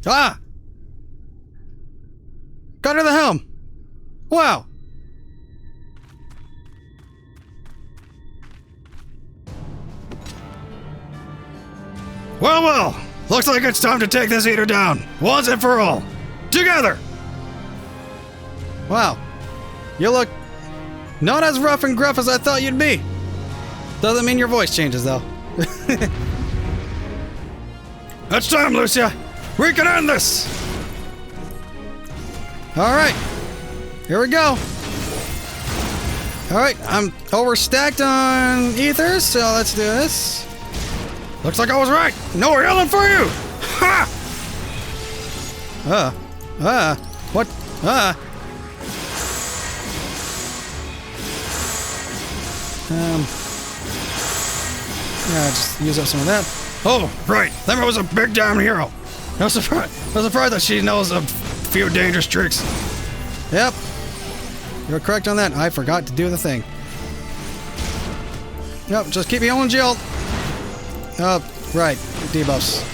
Ah! Got her the helm! Wow! Well, well! Looks like it's time to take this eater down, once and for all. Together! Wow. You look not as rough and gruff as I thought you'd be. Doesn't mean your voice changes, though. It's time, Lucia! We can end this! Alright. Here we go. Alright, I'm overstacked on ethers, so let's do this. Looks like I was right! No healing for you! Ha! What? Yeah, just use up some of that. Oh, right. Lemmer was a big damn hero. No surprise that she knows a few dangerous tricks. Yep. You're correct on that. I forgot to do the thing. Yep, just keep healing Jill. Oh, right. Debuffs.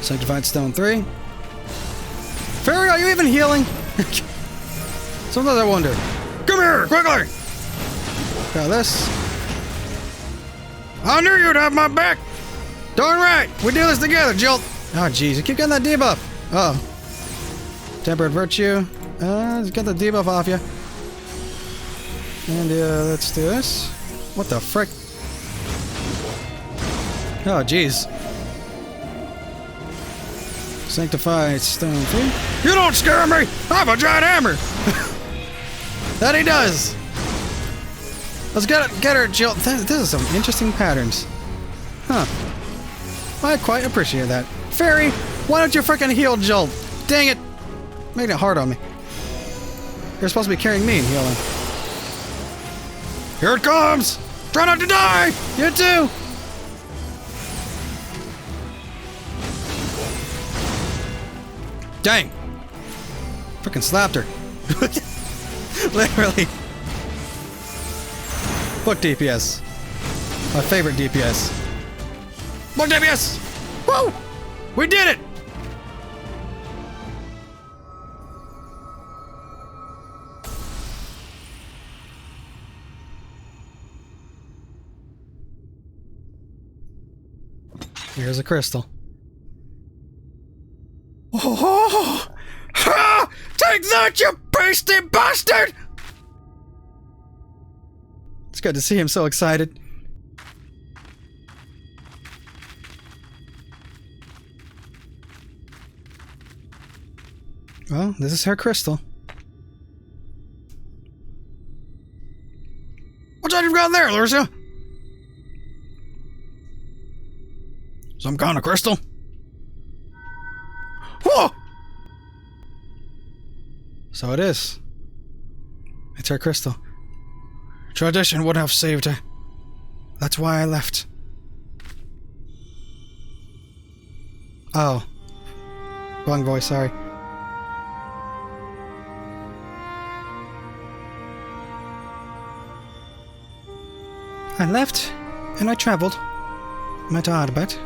Sanctified Stone 3. Fairy, are you even healing? Sometimes I wonder. Come here, quickly! Got this. I knew you'd have my back! Darn right! We do this together, Jill! Oh, jeez. You keep getting that debuff. Oh. Tempered Virtue. Let's get the debuff off you. And, let's do this. What the frick? Oh, jeez. Sanctified Stone 3. You don't scare me! I have a giant hammer! That he does! Let's get her, Jill. This is some interesting patterns. Huh. I quite appreciate that. Fairy, why don't you frickin' heal Jill? Dang it! Making it hard on me. You're supposed to be carrying me and healing. Here it comes! Try not to die! You too! Dang! Frickin' slapped her. Literally. Book DPS. My favorite DPS. More DPS! Woo! We did it! Here's a crystal. Oh! Ha! Take that, you pasty bastard! It's good to see him so excited. Well, this is her crystal. What's that you've got there, Lucia? Some kind of crystal? Whoa! So it is. It's her crystal. Tradition would have saved her. That's why I left. Oh. Wrong voice, sorry. I left, and I traveled. Met Ardbet,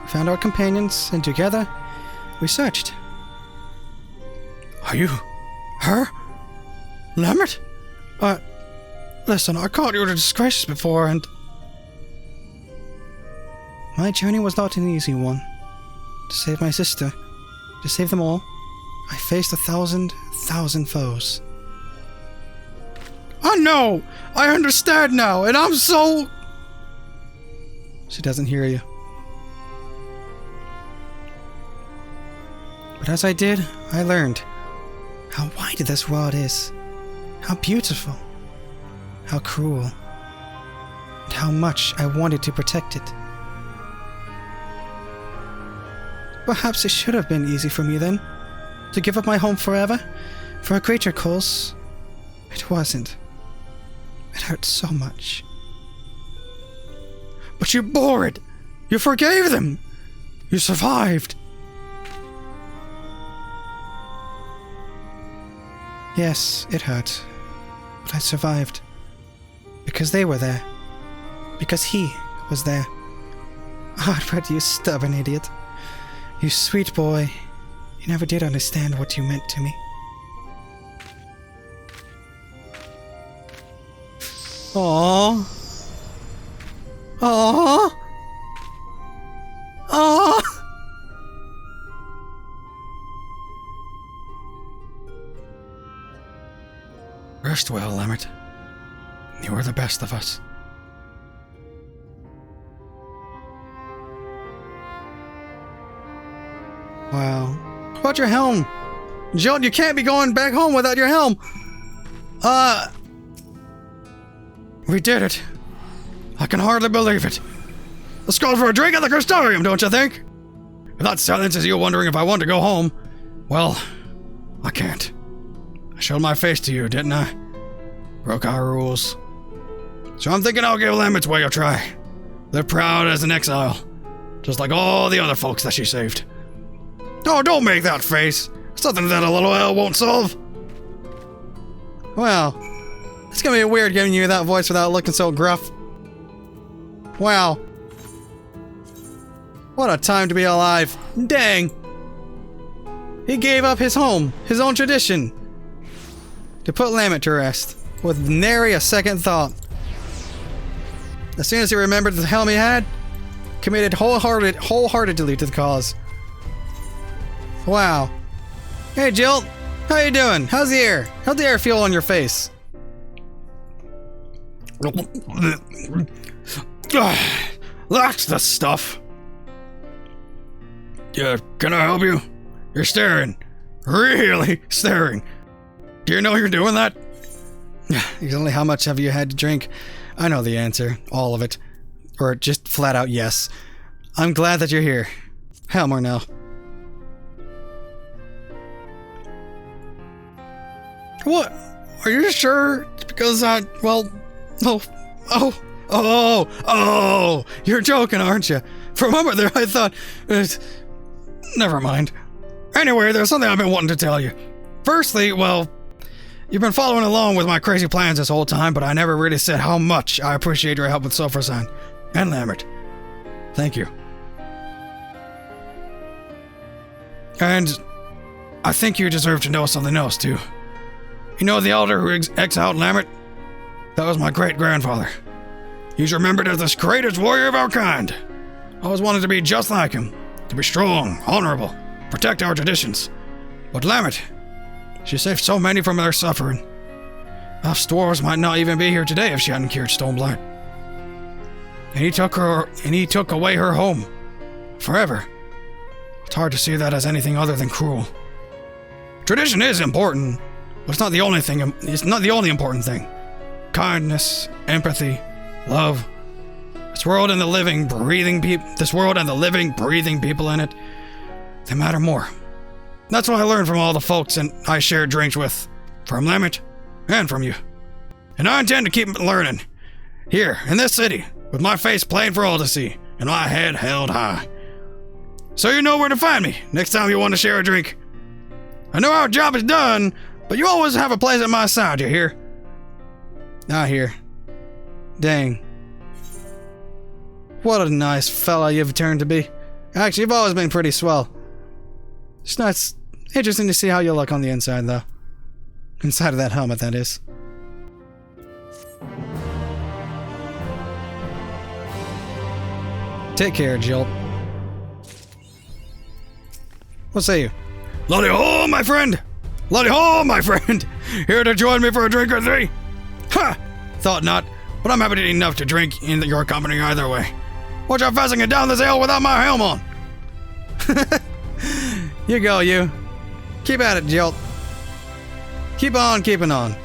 found our companions, and together, we searched. Are you her? Lambert? Listen, I caught you in disgraces before, and... My journey was not an easy one. To save my sister, to save them all, I faced 1,000 foes. I know! I understand now, and I'm so... She doesn't hear you. But as I did, I learned how wide this world is, how beautiful, how cruel, and how much I wanted to protect it. Perhaps it should have been easy for me then, to give up my home forever, for a greater cause. It wasn't. It hurt so much. But you bore it! You forgave them! You survived! Yes, it hurt. But I survived. Because they were there. Because he was there. Alfred, you stubborn idiot. You sweet boy. You never did understand what you meant to me. Aww. Aww. Aww. Rest well, Lambert. You are the best of us. Wow. How about your helm? Jill, you can't be going back home without your helm. We did it. I can hardly believe it. Let's go for a drink at the Crystarium, don't you think? If that silences you wondering if I want to go home, well, I can't. I showed my face to you, didn't I? Broke our rules. So I'm thinking I'll give Lambert's way a try. Live proud as an exile, just like all the other folks that she saved. Oh, don't make that face. Something that a little L won't solve. Well, it's gonna be weird giving you that voice without looking so gruff. Wow. What a time to be alive. Dang. He gave up his home, his own tradition, to put Lambert to rest, with nary a second thought. As soon as he remembered the helm he had, committed wholeheartedly to the cause. Wow. Hey, Jill. How you doing? How's the air? How's the air feel on your face? That's the stuff. Yeah, can I help you? You're staring. Really staring. Do you know you're doing that? Exactly how much have you had to drink? I know the answer. All of it. Or just flat out yes. I'm glad that you're here. Helmer now. What? Are you sure? Because well... Oh, you're joking, aren't you? For a moment there I thought... never mind. Anyway, there's something I've been wanting to tell you. Firstly, well... You've been following along with my crazy plans this whole time, but I never really said how much I appreciate your help with Sulfursign. And Lambert. Thank you. And... I think you deserve to know something else, too. You know the elder who exiled Lambert? That was my great-grandfather. He's remembered as the greatest warrior of our kind. I always wanted to be just like him. To be strong, honorable, protect our traditions. But Lambert, she saved so many from their suffering. Us dwarves might not even be here today if she hadn't cured Stoneblight. And he took away her home. Forever. It's hard to see that as anything other than cruel. Tradition is important, but it's not the only thing. It's not the only important thing. Kindness, empathy, love. This world and the living, breathing people in it, they matter more. That's what I learned from all the folks and I shared drinks with. From Lambert, and from you. And I intend to keep learning. Here, in this city, with my face plain for all to see, and my head held high. So you know where to find me, next time you want to share a drink. I know our job is done, but you always have a place at my side, you hear? I hear. Dang. What a nice fella you've turned to be. Actually, you've always been pretty swell. Just Interesting to see how you look on the inside, though. Inside of that helmet, that is. Take care, Jill. What say you? Bloody ho, my friend! Bloody ho, my friend! Here to join me for a drink or three? Ha! Thought not, but I'm happy to eat enough to drink in your company either way. Watch out fasten it down this ale without my helm on! You go, you. Keep at it, Jill. Keep on keeping on.